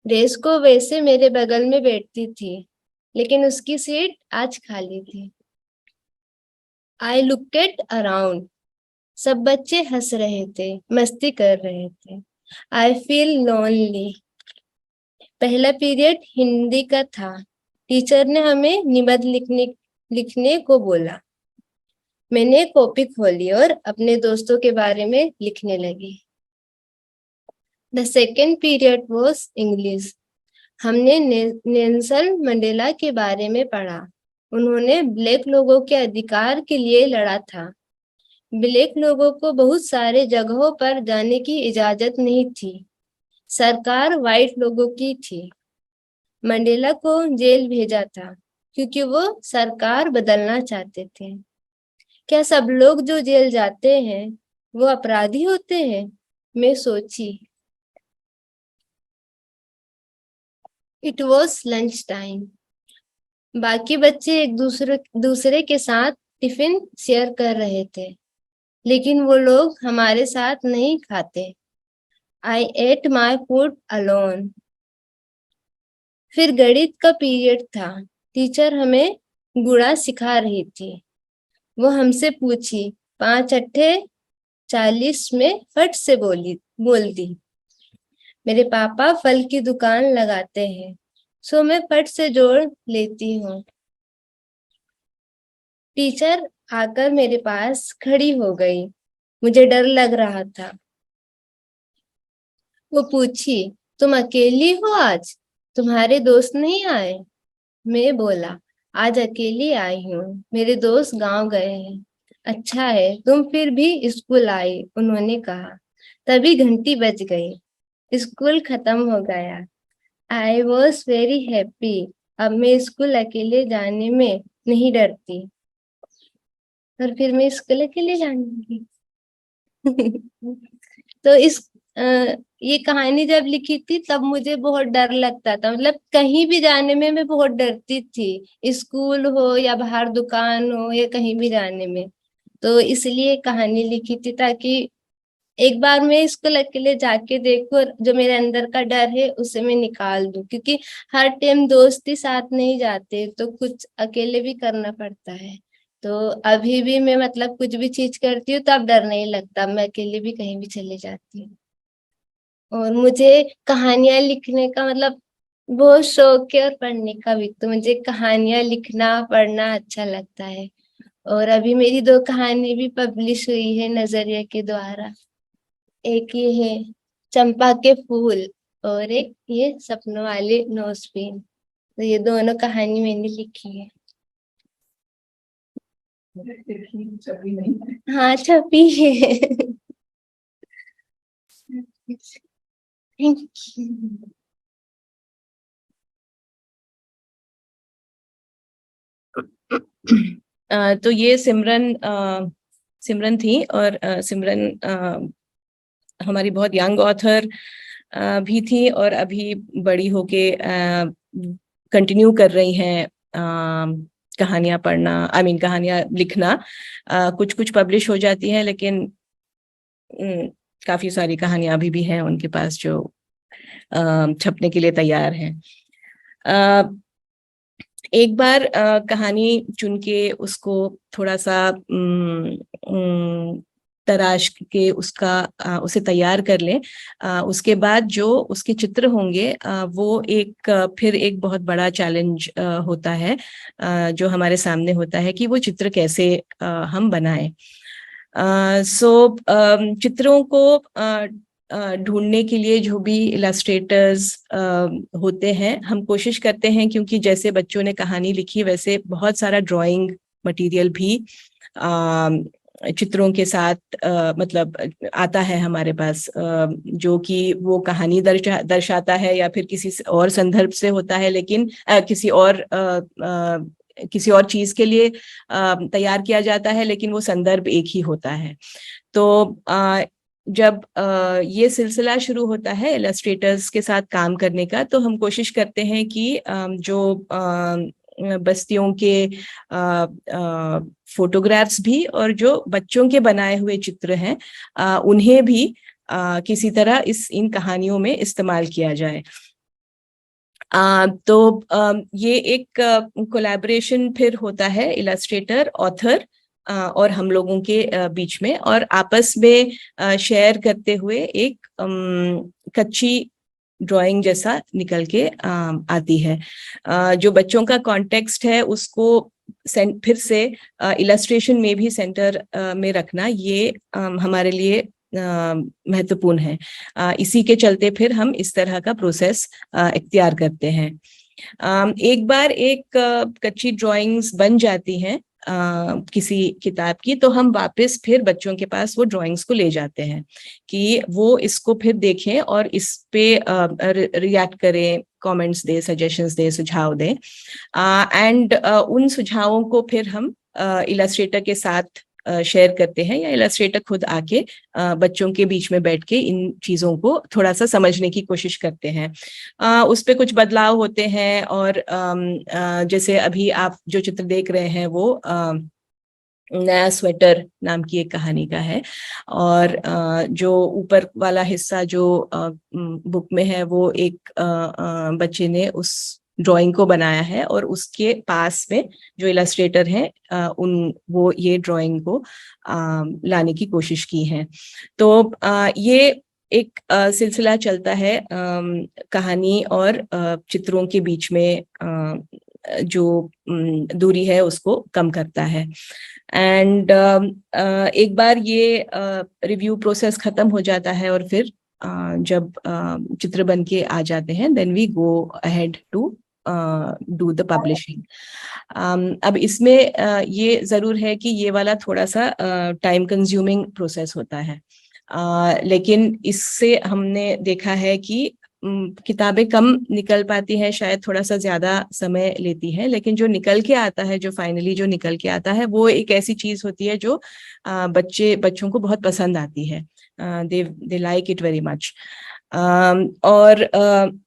रेस्को वैसे मेरे बगल में बैठती थी, लेकिन उसकी सीट आज खाली थी। I looked around. सब बच्चे हंस रहे थे, मस्ती कर रहे थे। I feel lonely. पहला पीरियड हिंदी का था। टीचर ने हमें निबंध लिखने को बोला। मैंने कॉपी खोली और अपने दोस्तों के बारे में लिखने लगी। The second period was English. हमने नेल्सन मंडेला के बारे में पढ़ा। उन्होंने ब्लैक लोगों के अधिकार के लिए लड़ा था। ब्लैक लोगों को बहुत सारे जगहों पर जाने की इजाजत नहीं थी। सरकार व्हाइट लोगों की थी। मंडेला को जेल भेजा था क्योंकि वो सरकार बदलना चाहते थे। क्या सब लोग जो जेल जाते हैं वो अपराधी होते हैं? मैं सोची। It was lunch time. बाकी बच्चे एक दूसरे के साथ टिफिन शेयर कर रहे थे, लेकिन वो लोग हमारे साथ नहीं खाते। आई एट माई फूड अलोन। फिर गणित का पीरियड था। टीचर हमें गुणा सिखा रही थी। वो हमसे पूछी, 5 अट्ठे 40 में फट से बोल दी। मेरे पापा फल की दुकान लगाते हैं, सो मैं फट से जोड़ लेती हूँ। टीचर आकर मेरे पास खड़ी हो गई। मुझे डर लग रहा था। वो पूछी, तुम अकेली हो आज? तुम्हारे दोस्त नहीं आए? मैं बोला, आज अकेली आई हूँ, मेरे दोस्त गांव गए हैं। अच्छा है तुम फिर भी स्कूल आई, उन्होंने कहा। तभी घंटी बज गई। स्कूल खत्म हो गया। I was very happy. अब मैं स्कूल अकेले जाने में नहीं डरती। और फिर मैं स्कूल अकेले जाऊंगी। तो ये कहानी जब लिखी थी तब मुझे बहुत डर लगता था। मतलब कहीं भी जाने में मैं बहुत डरती थी, स्कूल हो या बाहर दुकान हो या कहीं भी जाने में। तो इसलिए कहानी लिखी थी ताकि एक बार मैं स्कूल अकेले जाके देखूं और जो मेरे अंदर का डर है उसे मैं निकाल दूं, क्योंकि हर टाइम दोस्ती साथ नहीं जाते तो कुछ अकेले भी करना पड़ता है। तो अभी भी मैं मतलब कुछ भी चीज करती हूँ तो अब डर नहीं लगता, मैं अकेले भी कहीं भी चले जाती हूँ। और मुझे कहानियां लिखने का मतलब बहुत शौक है, और पढ़ने का भी। तो मुझे कहानियां लिखना पढ़ना अच्छा लगता है। और अभी मेरी 2 कहानी भी पब्लिश हुई है नजरिया के द्वारा। एक ये है चंपा के फूल, और एक ये सपनों वाले नोजबीन। तो ये दोनों कहानी मैंने लिखी है। छपी नहीं है। हाँ छपी है। Thank you. तो ये सिमरन थी, और सिमरन हमारी बहुत यंग ऑथर भी थी, और अभी बड़ी होके कंटिन्यू कर रही हैं कहानियां पढ़ना, कहानियां लिखना। कुछ कुछ पब्लिश हो जाती हैं, लेकिन काफी सारी कहानियां अभी भी हैं उनके पास जो छपने के लिए तैयार हैं। एक बार कहानी चुन के उसको थोड़ा सा तराश के उसे तैयार कर लें। उसके बाद जो उसके चित्र होंगे वो फिर एक बहुत बड़ा चैलेंज होता है जो हमारे सामने होता है कि वो चित्र कैसे हम बनाएं। चित्रों को ढूंढने के लिए जो भी इलस्ट्रेटर्स होते हैं, हम कोशिश करते हैं, क्योंकि जैसे बच्चों ने कहानी लिखी वैसे बहुत सारा ड्राइंग मटेरियल भी चित्रों के साथ मतलब आता है हमारे पास, जो कि वो कहानी दर्शाता है या फिर किसी और संदर्भ से होता है, लेकिन किसी और चीज के लिए तैयार किया जाता है, लेकिन वो संदर्भ एक ही होता है। तो जब ये सिलसिला शुरू होता है इलस्ट्रेटर्स के साथ काम करने का, तो हम कोशिश करते हैं कि जो बस्तियों के फोटोग्राफ्स भी और जो बच्चों के बनाए हुए चित्र हैं उन्हें भी किसी तरह इन कहानियों में इस्तेमाल किया जाए। ये एक कोलैबोरेशन फिर होता है इलस्ट्रेटर, ऑथर और हम लोगों के बीच में, और आपस में शेयर करते हुए एक कच्ची ड्राइंग जैसा निकल के आती है। जो बच्चों का कॉन्टेक्स्ट है उसको फिर से इलस्ट्रेशन में भी सेंटर में रखना, ये हमारे लिए महत्वपूर्ण है। इसी के चलते फिर हम इस तरह का प्रोसेस इख्तियार करते हैं। एक बार एक कच्ची ड्राइंग्स बन जाती हैं किसी किताब की, तो हम वापस फिर बच्चों के पास वो ड्राइंग्स को ले जाते हैं कि वो इसको फिर देखें और इस पे रिएक्ट करें, कमेंट्स दे, सजेशंस दे, सुझाव दें। एंड उन सुझावों को फिर हम इलस्ट्रेटर के साथ शेयर करते हैं, या इलस्ट्रेटर खुद आके बच्चों के बीच में बैठ के इन चीज़ों को थोड़ा सा समझने की कोशिश करते हैं। उस पे कुछ बदलाव होते हैं, और जैसे अभी आप जो चित्र देख रहे हैं वो नया स्वेटर नाम की एक कहानी का है, और जो ऊपर वाला हिस्सा जो बुक में है वो एक बच्चे ने उस ड्राइंग को बनाया है, और उसके पास में जो इलस्ट्रेटर हैं वो ये ड्राइंग को लाने की कोशिश की है। तो ये एक सिलसिला चलता है कहानी और चित्रों के बीच में जो दूरी है उसको कम करता है। एंड एक बार ये रिव्यू प्रोसेस खत्म हो जाता है, और फिर जब चित्र बन के आ जाते हैं, then we go ahead to do the publishing. अब इसमें ये जरूर है कि ये वाला थोड़ा सा टाइम कंज्यूमिंग प्रोसेस होता है, लेकिन इससे हमने देखा है कि किताबें कम निकल पाती हैं, शायद थोड़ा सा ज्यादा समय लेती है, लेकिन जो निकल के आता है, जो फाइनली जो निकल के आता है, वो एक ऐसी चीज होती है जो बच्चों को बहुत पसंद आती है। They like it very much. और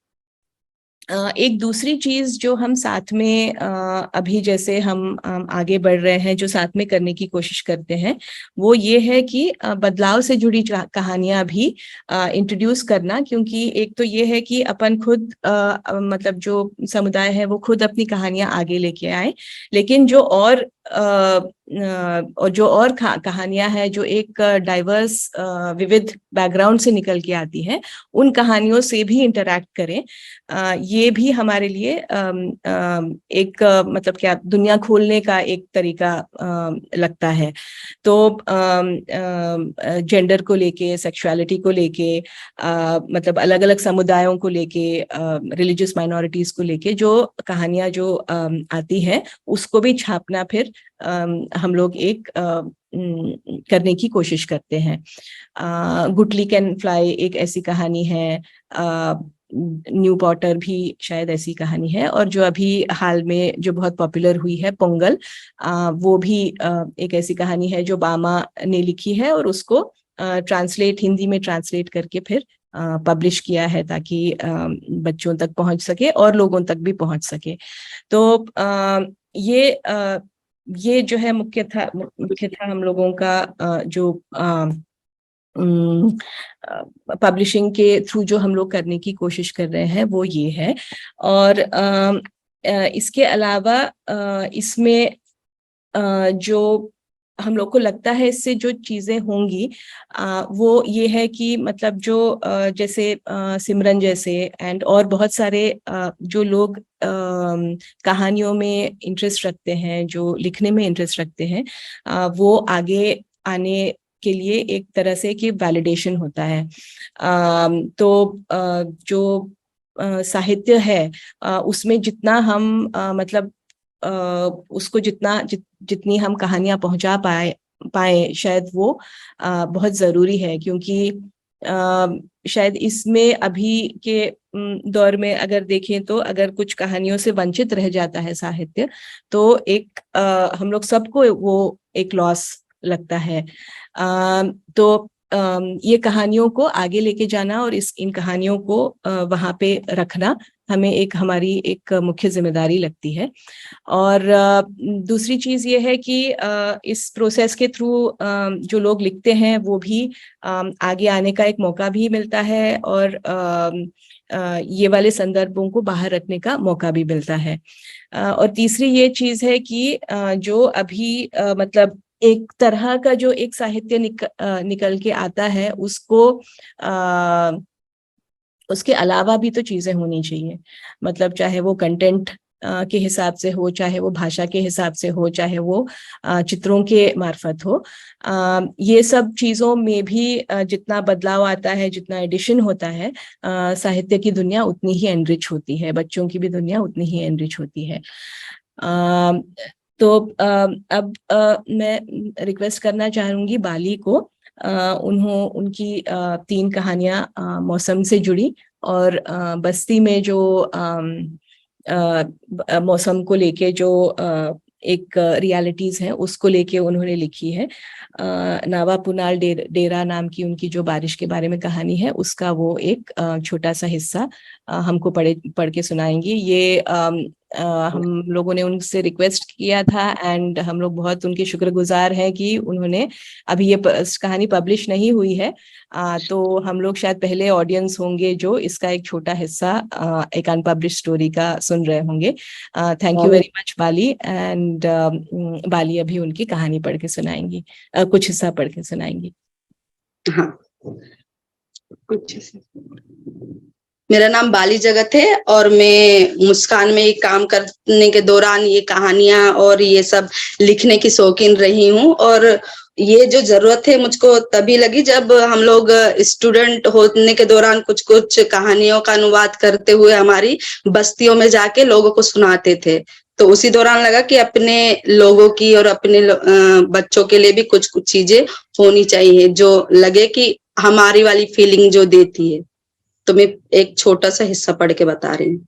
एक दूसरी चीज जो हम साथ में अभी जैसे हम आगे बढ़ रहे हैं, जो साथ में करने की कोशिश करते हैं, वो ये है कि बदलाव से जुड़ी कहानियां भी इंट्रोड्यूस करना। क्योंकि एक तो ये है कि अपन खुद मतलब जो समुदाय है वो खुद अपनी कहानियां आगे लेके आए, लेकिन जो और कहानियां हैं जो एक डाइवर्स विविध बैकग्राउंड से निकल के आती हैं, उन कहानियों से भी इंटरैक्ट करें। ये भी हमारे लिए एक मतलब क्या दुनिया खोलने का एक तरीका लगता है। तो जेंडर को लेके, सेक्सुअलिटी को लेके, मतलब अलग अलग समुदायों को लेके, रिलीजियस माइनॉरिटीज को लेके जो कहानियां जो आती हैं, उसको भी छापना फिर हम लोग एक करने की कोशिश करते हैं। गुटली कैन फ्लाई एक ऐसी कहानी है, न्यू पॉटर भी शायद ऐसी कहानी है, और जो अभी हाल में जो बहुत पॉपुलर हुई है पोंगल, वो भी एक ऐसी कहानी है जो बामा ने लिखी है, और उसको हिंदी में ट्रांसलेट करके फिर पब्लिश किया है, ताकि बच्चों तक पहुंच सके और लोगों तक भी पहुंच सके। तो ये जो है मुख्यतः हम लोगों का जो पब्लिशिंग के थ्रू जो हम लोग करने की कोशिश कर रहे हैं वो ये है। और इसके अलावा इसमें जो हम लोग को लगता है इससे जो चीजें होंगी वो ये है कि मतलब जो जैसे सिमरन जैसे एंड और बहुत सारे जो लोग कहानियों में इंटरेस्ट रखते हैं, जो लिखने में इंटरेस्ट रखते हैं, वो आगे आने के लिए एक तरह से कि वैलिडेशन होता है। तो जो साहित्य है उसमें जितना हम मतलब उसको जितनी हम कहानियां पहुंचा पाए शायद वो बहुत जरूरी है। क्योंकि शायद इसमें अभी के दौर में अगर देखें तो अगर कुछ कहानियों से वंचित रह जाता है साहित्य, तो एक हम लोग सबको वो एक लॉस लगता है। तो ये कहानियों को आगे लेके जाना और इन कहानियों को वहां पे रखना हमें हमारी एक मुख्य जिम्मेदारी लगती है। और दूसरी चीज ये है कि इस प्रोसेस के थ्रू जो लोग लिखते हैं वो भी आगे आने का एक मौका भी मिलता है, और ये वाले संदर्भों को बाहर रखने का मौका भी मिलता है। और तीसरी ये चीज है कि जो अभी मतलब एक तरह का जो एक साहित्य निकल के आता है उसको उसके अलावा भी तो चीजें होनी चाहिए, मतलब चाहे वो कंटेंट के हिसाब से हो, चाहे वो भाषा के हिसाब से हो, चाहे वो चित्रों के मार्फत हो। ये सब चीजों में भी जितना बदलाव आता है, जितना एडिशन होता है, साहित्य की दुनिया उतनी ही एनरिच होती है, बच्चों की भी दुनिया उतनी ही एनरिच होती है। तो अब मैं रिक्वेस्ट करना चाहूंगी बाली को। उनकी 3 कहानियां मौसम से जुड़ी और बस्ती में जो मौसम को लेके जो एक रियलिटीज हैं उसको लेके उन्होंने लिखी है। नावा पुनाल डेरा नाम की उनकी जो बारिश के बारे में कहानी है, उसका वो एक छोटा सा हिस्सा हमको पढ़ के सुनाएंगी। ये हम लोगों ने उनसे रिक्वेस्ट किया था एंड हम लोग बहुत उनके शुक्रगुजार हैं कि उन्होंने, अभी ये कहानी पब्लिश नहीं हुई है, तो हम लोग शायद पहले ऑडियंस होंगे जो इसका एक छोटा हिस्सा एक अनपब्लिश स्टोरी का सुन रहे होंगे। Thank you very much Bali. And Bali अभी उनकी कहानी पढ़ के सुनाएंगी, कुछ हिस्सा पढ़ के सुनाएंगी। हाँ, कुछ। मेरा नाम बाली जगत है और मैं मुस्कान में काम करने के दौरान ये कहानियां और ये सब लिखने की शौकीन रही हूँ। और ये जो जरूरत है मुझको तभी लगी जब हम लोग स्टूडेंट होने के दौरान कुछ कुछ कहानियों का अनुवाद करते हुए हमारी बस्तियों में जाके लोगों को सुनाते थे। तो उसी दौरान लगा कि अपने लोगों की और अपने बच्चों के लिए भी कुछ कुछ चीजें होनी चाहिए जो लगे कि हमारी वाली फीलिंग जो देती है। तो मैं एक छोटा सा हिस्सा पढ़ के बता रही हूँ।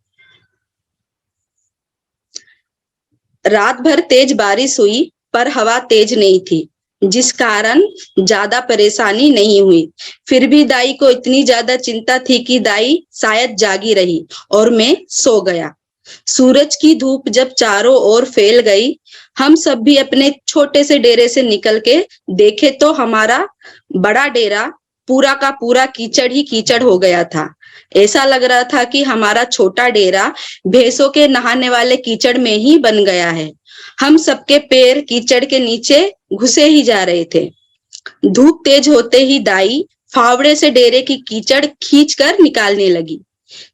रात भर तेज बारिश हुई पर हवा तेज नहीं थी, जिस कारण ज्यादा परेशानी नहीं हुई। फिर भी दाई को इतनी ज्यादा चिंता थी कि दाई शायद जागी रही और मैं सो गया। सूरज की धूप जब चारों ओर फैल गई, हम सब भी अपने छोटे से डेरे से निकल के देखे तो हमारा बड़ा डेरा पूरा का पूरा कीचड़ ही कीचड़ हो गया था। ऐसा लग रहा था कि हमारा छोटा डेरा भैंसों के नहाने वाले कीचड़ में ही बन गया है। हम सबके पैर कीचड़ के नीचे घुसे ही जा रहे थे। धूप तेज होते ही दाई फावड़े से डेरे की कीचड़ खींचकर निकालने लगी।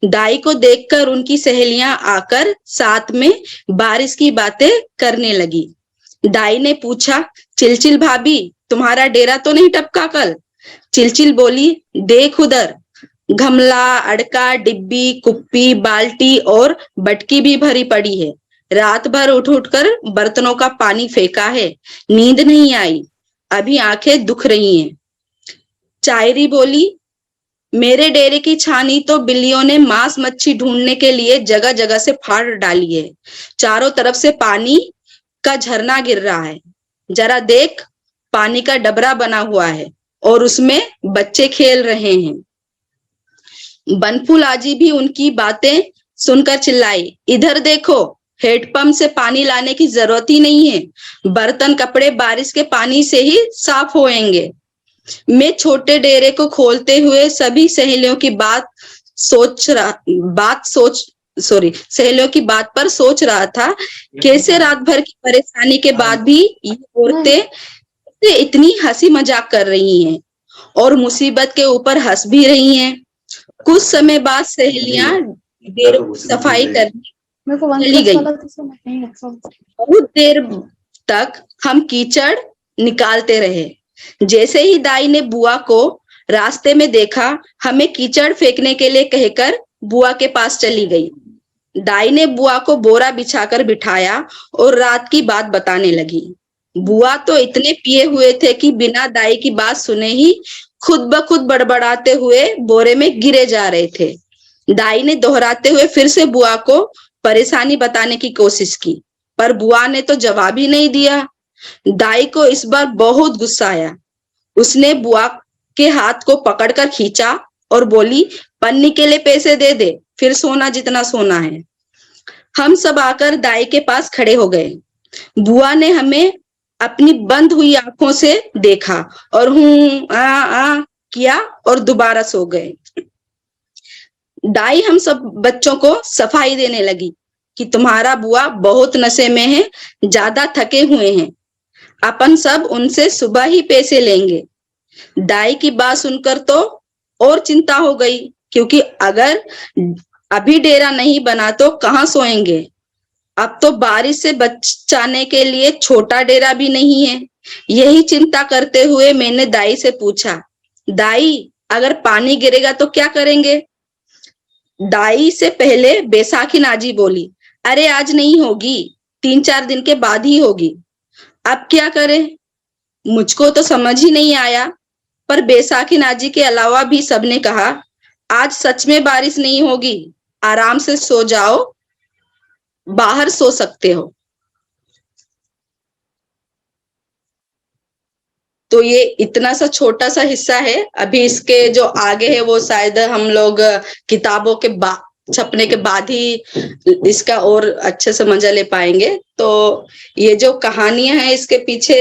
दाई को देखकर उनकी सहेलियां आकर साथ में बारिश की बातें करने लगी। दाई ने पूछा, चिलचिल भाभी, तुम्हारा डेरा तो नहीं टपका कल? चिलचिल बोली, देख उधर, गमला, अड़का, डिब्बी, कुप्पी, बाल्टी और बटकी भी भरी पड़ी है। रात भर उठ उठकर बर्तनों का पानी फेंका है, नींद नहीं आई, अभी आंखें दुख रही हैं। चायरी बोली, मेरे डेरे की छानी तो बिल्लियों ने मांस मच्छी ढूंढने के लिए जगह जगह से फाड़ डाली है। चारों तरफ से पानी का झरना गिर रहा है, जरा देख, पानी का डबरा बना हुआ है और उसमें बच्चे खेल रहे हैं। बनफूल आजी भी उनकी बातें सुनकर चिल्लाई, इधर देखो, हैंडपंप से पानी लाने की जरूरत ही नहीं है, बर्तन कपड़े बारिश के पानी से ही साफ होएंगे। मैं छोटे डेरे को खोलते हुए सभी सहेलियों की सहेलियों की बात पर सोच रहा था, कैसे रात भर की परेशानी के बाद भी ये औरतें इतनी हंसी मजाक कर रही हैं और मुसीबत के ऊपर हंस भी रही हैं। कुछ समय बाद सहेलियां डेरे की सफाई करने चली गई। बहुत देर तक हम कीचड़ निकालते रहे। जैसे ही दाई ने बुआ को रास्ते में देखा, हमें कीचड़ फेंकने के लिए कहकर बुआ के पास चली गई। दाई ने बुआ को बोरा बिछाकर बिठाया और रात की बात बताने लगी। बुआ तो इतने पिए हुए थे कि बिना दाई की बात सुने ही खुद ब खुद बड़बड़ाते हुए बोरे में गिरे जा रहे थे। दाई ने दोहराते हुए फिर से बुआ को परेशानी बताने की कोशिश की, पर बुआ ने तो जवाब ही नहीं दिया। दाई को इस बार बहुत गुस्सा आया। उसने बुआ के हाथ को पकड़कर खींचा और बोली, पन्नी के लिए पैसे दे दे, फिर सोना जितना सोना है। हम सब आकर दाई के पास खड़े हो गए। बुआ ने हमें अपनी बंद हुई आंखों से देखा और आ किया और दोबारा सो गए। दाई हम सब बच्चों को सफाई देने लगी कि तुम्हारा बुआ बहुत नशे में है, ज्यादा थके हुए हैं, अपन सब उनसे सुबह ही पैसे लेंगे। दाई की बात सुनकर तो और चिंता हो गई क्योंकि अगर अभी डेरा नहीं बना तो कहाँ सोएंगे। अब तो बारिश से बचाने के लिए छोटा डेरा भी नहीं है। यही चिंता करते हुए मैंने दाई से पूछा, दाई अगर पानी गिरेगा तो क्या करेंगे। दाई से पहले बैसाखी नाजी बोली, अरे आज नहीं होगी, 3-4 दिन के बाद ही होगी। अब क्या करें। मुझको तो समझ ही नहीं आया, पर बैसाखी नाजी के अलावा भी सबने कहा, आज सच में बारिश नहीं होगी, आराम से सो जाओ, बाहर सो सकते हो। तो ये इतना सा छोटा सा हिस्सा है। अभी इसके जो आगे है वो शायद हम लोग किताबों के छपने के बाद ही इसका और अच्छे से मजा ले पाएंगे। तो ये जो कहानियां हैं इसके पीछे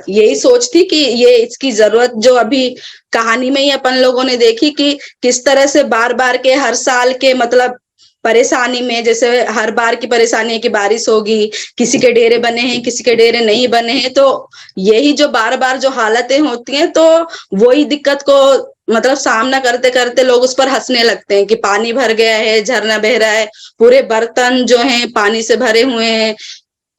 यही सोच थी कि ये इसकी जरूरत जो अभी कहानी में ही अपन लोगों ने देखी कि किस तरह से बार बार के हर साल के मतलब परेशानी में, जैसे हर बार की परेशानी है कि बारिश होगी, किसी के डेरे बने हैं, किसी के डेरे नहीं बने हैं। तो यही जो बार बार जो हालतें होती हैं तो वही दिक्कत को मतलब सामना करते करते लोग उस पर हंसने लगते हैं कि पानी भर गया है, झरना बह रहा है, पूरे बर्तन जो हैं पानी से भरे हुए हैं,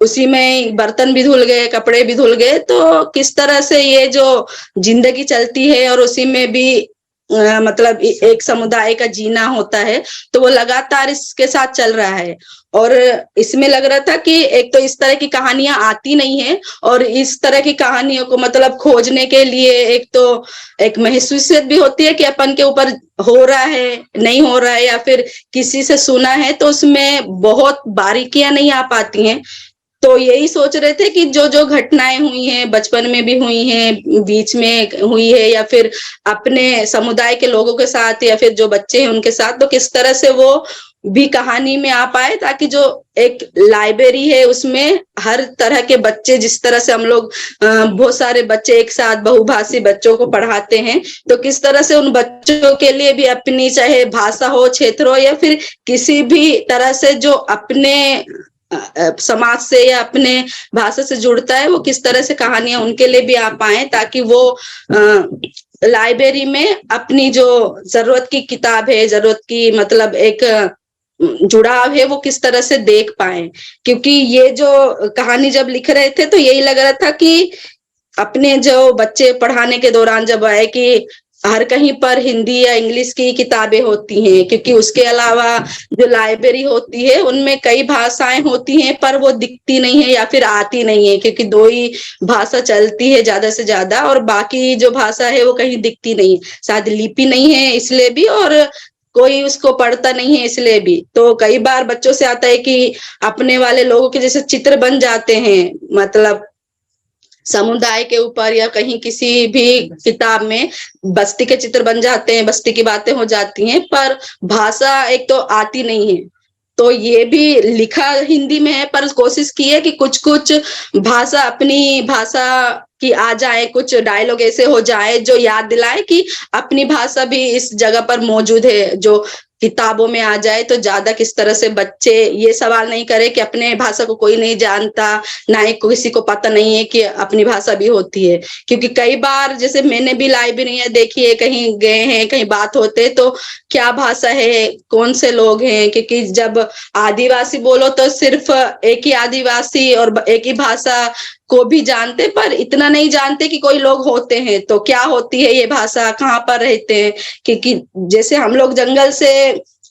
उसी में बर्तन भी धुल गए, कपड़े भी धुल गए। तो किस तरह से ये जो जिंदगी चलती है और उसी में भी मतलब एक समुदाय का जीना होता है, तो वो लगातार इसके साथ चल रहा है। और इसमें लग रहा था कि एक तो इस तरह की कहानियां आती नहीं है और इस तरह की कहानियों को मतलब खोजने के लिए एक तो एक महसूसियत भी होती है कि अपन के ऊपर हो रहा है, नहीं हो रहा है, या फिर किसी से सुना है तो उसमें बहुत बारीकियां नहीं आ पाती हैं। तो यही सोच रहे थे कि जो जो घटनाएं हुई हैं, बचपन में भी हुई हैं, बीच में हुई है, या फिर अपने समुदाय के लोगों के साथ, या फिर जो बच्चे हैं उनके साथ, तो किस तरह से वो भी कहानी में आ पाए, ताकि जो एक लाइब्रेरी है उसमें हर तरह के बच्चे, जिस तरह से हम लोग बहुत सारे बच्चे एक साथ बहुभाषी बच्चों को पढ़ाते हैं, तो किस तरह से उन बच्चों के लिए भी अपनी चाहे भाषा हो, क्षेत्र हो, या फिर किसी भी तरह से जो अपने समाज से या अपने भाषा से जुड़ता है, वो किस तरह से कहानियां उनके लिए भी आ पाए, ताकि वो लाइब्रेरी में अपनी जो जरूरत की किताब है, जरूरत की मतलब एक जुड़ाव है, वो किस तरह से देख पाए। क्योंकि ये जो कहानी जब लिख रहे थे तो यही लग रहा था कि अपने जो बच्चे पढ़ाने के दौरान जब आए कि हर कहीं पर हिंदी या इंग्लिश की किताबें होती हैं, क्योंकि उसके अलावा जो लाइब्रेरी होती है उनमें कई भाषाएं होती हैं पर वो दिखती नहीं है या फिर आती नहीं है, क्योंकि 2 ही भाषा चलती है ज्यादा से ज्यादा, और बाकी जो भाषा है वो कहीं दिखती नहीं, शायद लिपि नहीं है इसलिए भी, और कोई उसको पढ़ता नहीं है इसलिए भी। तो कई बार बच्चों से आता है कि अपने वाले लोगों के जैसे चित्र बन जाते हैं, मतलब समुदाय के ऊपर या कहीं किसी भी किताब में बस्ती के चित्र बन जाते हैं, बस्ती की बातें हो जाती हैं, पर भाषा एक तो आती नहीं है। तो ये भी लिखा हिंदी में है, पर कोशिश की है कि कुछ कुछ भाषा अपनी भाषा की आ जाए, कुछ डायलॉग ऐसे हो जाए जो याद दिलाए कि अपनी भाषा भी इस जगह पर मौजूद है, जो किताबों में आ जाए। तो ज्यादा किस तरह से बच्चे ये सवाल नहीं करे कि अपने भाषा को कोई नहीं जानता, ना ही किसी को पता नहीं है कि अपनी भाषा भी होती है। क्योंकि कई बार जैसे मैंने भी लाइब्रेरियां देखी है, कहीं गए हैं, कहीं बात होते तो क्या भाषा है, कौन से लोग हैं, क्योंकि जब आदिवासी बोलो तो सिर्फ एक ही आदिवासी और एक ही भाषा को भी जानते, पर इतना नहीं जानते कि कोई लोग होते हैं, तो क्या होती है ये भाषा, कहाँ पर रहते हैं। क्योंकि जैसे हम लोग जंगल से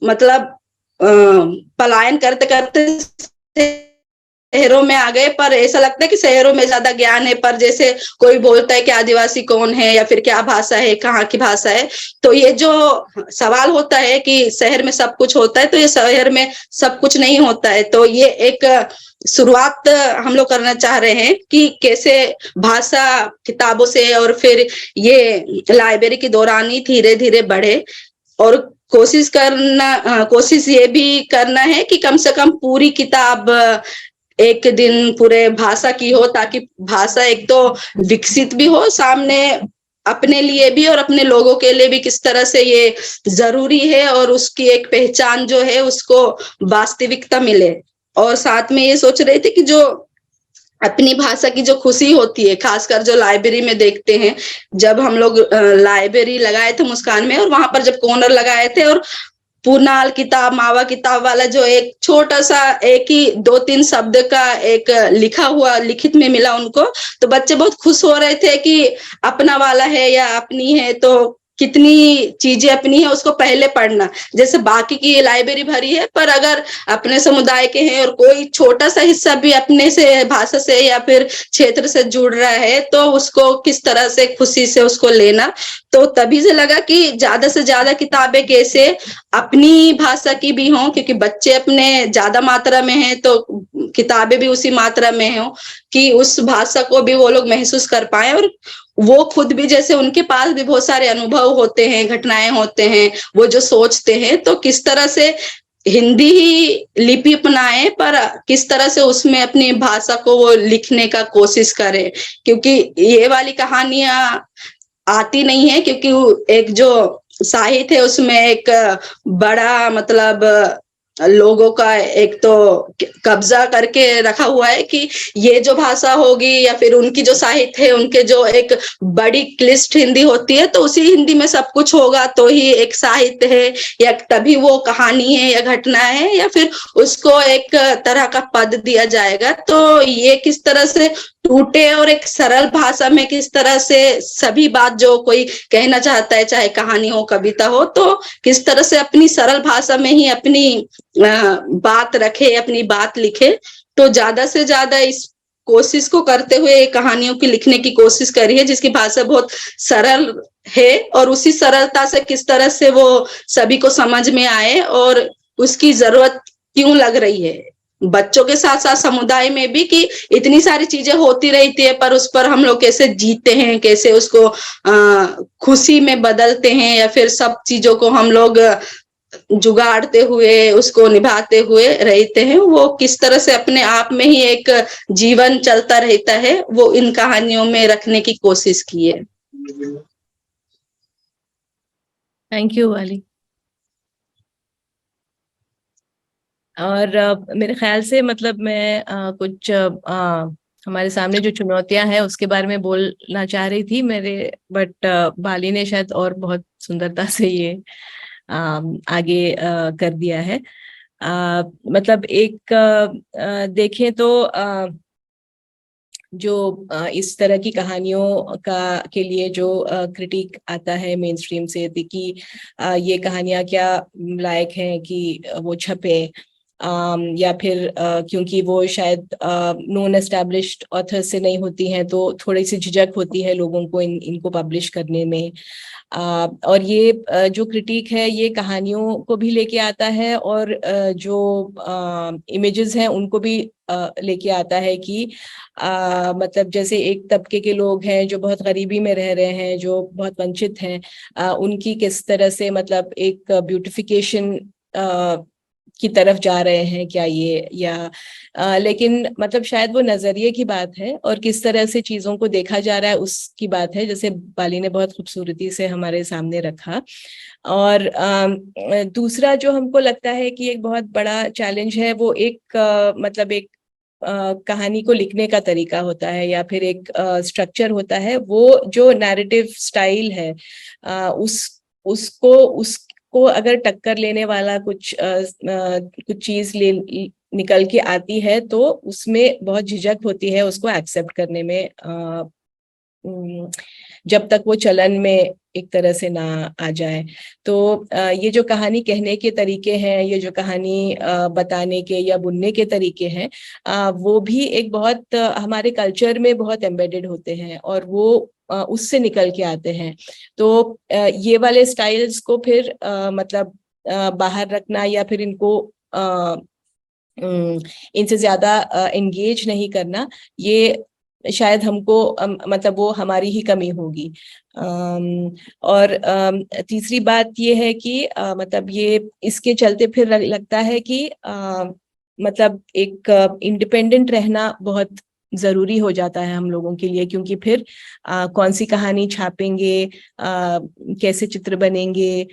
मतलब पलायन करते करते शहरों में आ गए, पर ऐसा लगता है कि शहरों में ज्यादा ज्ञान है, पर जैसे कोई बोलता है कि आदिवासी कौन है या फिर क्या भाषा है, कहाँ की भाषा है। तो ये जो सवाल होता है कि शहर में सब कुछ होता है, तो ये शहर में सब कुछ नहीं होता है। तो ये एक शुरुआत हम लोग करना चाह रहे हैं कि कैसे भाषा किताबों से और फिर ये लाइब्रेरी के दौरान ही धीरे धीरे बढ़े, और कोशिश ये भी करना है कि कम से कम पूरी किताब एक दिन पूरे भाषा की हो, ताकि भाषा एक तो विकसित भी हो सामने अपने लिए भी और अपने लोगों के लिए भी, किस तरह से ये जरूरी है और उसकी एक पहचान जो है उसको वास्तविकता मिले। और साथ में ये सोच रहे थे कि जो अपनी भाषा की जो खुशी होती है, खासकर जो लाइब्रेरी में देखते हैं, जब हम लोग लाइब्रेरी लगाए थे मुस्कान में और वहां पर जब कॉर्नर लगाए थे और पूर्णाल किताब मावा किताब वाला जो एक छोटा सा एक ही 2-3 शब्द का एक लिखा हुआ लिखित में मिला उनको, तो बच्चे बहुत खुश हो रहे थे कि अपना वाला है या अपनी है, तो कितनी चीजें अपनी है उसको पहले पढ़ना। जैसे बाकी की लाइब्रेरी भरी है, पर अगर अपने समुदाय के हैं और कोई छोटा सा हिस्सा भी अपने से भाषा से या फिर क्षेत्र से जुड़ रहा है, तो उसको किस तरह से खुशी से उसको लेना। तो तभी से लगा कि ज्यादा से ज्यादा किताबें कैसे अपनी भाषा की भी हों, क्योंकि बच्चे अपने ज्यादा मात्रा में हैं तो किताबें भी उसी मात्रा में हों कि उस भाषा को भी वो लोग महसूस कर पाए, और वो खुद भी जैसे उनके पास भी बहुत सारे अनुभव होते हैं, घटनाएं होते हैं, वो जो सोचते हैं तो किस तरह से हिंदी ही लिपि अपनाए पर किस तरह से उसमें अपनी भाषा को वो लिखने का कोशिश करे। क्योंकि ये वाली कहानियां आती नहीं है, क्योंकि एक जो साहित्य है उसमें एक बड़ा मतलब लोगों का एक तो कब्जा करके रखा हुआ है कि ये जो भाषा होगी या फिर उनकी जो साहित्य है, उनके जो एक बड़ी क्लिष्ट हिंदी होती है, तो उसी हिंदी में सब कुछ होगा तो ही एक साहित्य है, या तभी वो कहानी है या घटना है, या फिर उसको एक तरह का पद दिया जाएगा। तो ये किस तरह से टूटे और एक सरल भाषा में किस तरह से सभी बात जो कोई कहना चाहता है, चाहे कहानी हो कविता हो, तो किस तरह से अपनी सरल भाषा में ही अपनी बात रखे, अपनी बात लिखे। तो ज्यादा से ज्यादा इस कोशिश को करते हुए कहानियों की लिखने की कोशिश करी है, जिसकी भाषा बहुत सरल है और उसी सरलता से किस तरह से वो सभी को समझ में आए और उसकी जरूरत क्यों लग रही है बच्चों के साथ साथ समुदाय में भी, कि इतनी सारी चीजें होती रहती है पर उस पर हम लोग कैसे जीते हैं, कैसे उसको खुशी में बदलते हैं, या फिर सब चीजों को हम लोग जुगाड़ते हुए उसको निभाते हुए रहते हैं, वो किस तरह से अपने आप में ही एक जीवन चलता रहता है, वो इन कहानियों में रखने की कोशिश की है। थैंक यू वाली। और मेरे ख्याल से मतलब मैं कुछ हमारे सामने जो चुनौतियां हैं उसके बारे में बोलना चाह रही थी मेरे, बट बाली ने शायद और बहुत सुंदरता से ये आगे कर दिया है। मतलब एक देखें तो जो इस तरह की कहानियों का के लिए जो क्रिटिक आता है मेन स्ट्रीम से कि ये कहानियां क्या लायक हैं कि वो छपे, या फिर क्योंकि वो शायद नॉन एस्टैब्लिश्ड ऑथर से नहीं होती हैं तो थोड़ी सी झिझक होती है लोगों को इनको पब्लिश करने में। और ये जो क्रिटिक है ये कहानियों को भी लेके आता है और जो इमेजेस हैं उनको भी लेके आता है कि मतलब जैसे एक तबके के लोग हैं जो बहुत गरीबी में रह रहे हैं, जो बहुत वंचित हैं, उनकी किस तरह से मतलब एक ब्यूटिफिकेशन की तरफ जा रहे हैं क्या ये, या लेकिन मतलब शायद वो नजरिए की बात है और किस तरह से चीजों को देखा जा रहा है उसकी बात है, जैसे बाली ने बहुत खूबसूरती से हमारे सामने रखा। और दूसरा जो हमको लगता है कि एक बहुत बड़ा चैलेंज है वो एक मतलब एक कहानी को लिखने का तरीका होता है या फिर एक स्ट्रक्चर होता है, वो जो नैरेटिव स्टाइल है उसको अगर टक्कर लेने वाला कुछ चीज निकल के आती है तो उसमें बहुत झिझक होती है उसको एक्सेप्ट करने में, जब तक वो चलन में एक तरह से ना आ जाए। तो ये जो कहानी कहने के तरीके हैं, ये जो कहानी बताने के या बुनने के तरीके हैं, वो भी एक बहुत हमारे कल्चर में बहुत एम्बेडेड होते हैं और वो उससे निकल के आते हैं। तो ये वाले स्टाइल्स को फिर मतलब बाहर रखना या फिर इनको इनसे ज्यादा एंगेज नहीं करना, ये शायद हमको मतलब वो हमारी ही कमी होगी। और तीसरी बात ये है कि मतलब ये इसके चलते फिर लगता है कि मतलब एक इंडिपेंडेंट रहना बहुत जरूरी हो जाता है हम लोगों के लिए, क्योंकि फिर कौन सी कहानी छापेंगे, कैसे चित्र बनेंगे,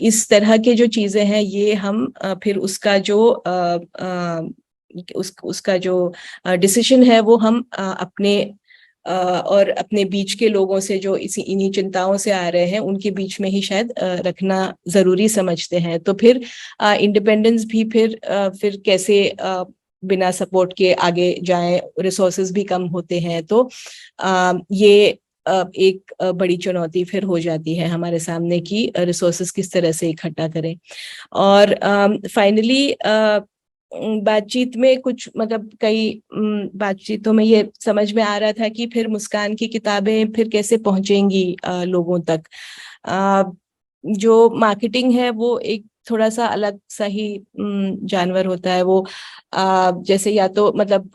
इस तरह के जो चीजें हैं ये हम फिर उसका जो उसका जो डिसीजन है वो हम अपने और अपने बीच के लोगों से जो इन्हीं चिंताओं से आ रहे हैं उनके बीच में ही शायद रखना जरूरी समझते हैं। तो फिर इंडिपेंडेंस भी फिर कैसे बिना सपोर्ट के आगे जाएं, रिसोर्सेज भी कम होते हैं, तो ये एक बड़ी चुनौती फिर हो जाती है हमारे सामने कि रिसोर्सेज किस तरह से इकट्ठा करें। और फाइनली बातचीत में कुछ मतलब कई बातचीतों में ये समझ में आ रहा था कि फिर मुस्कान की किताबें फिर कैसे पहुंचेंगी लोगों तक। जो मार्केटिंग है वो एक थोड़ा सा अलग सा ही जानवर होता है। वो जैसे या तो मतलब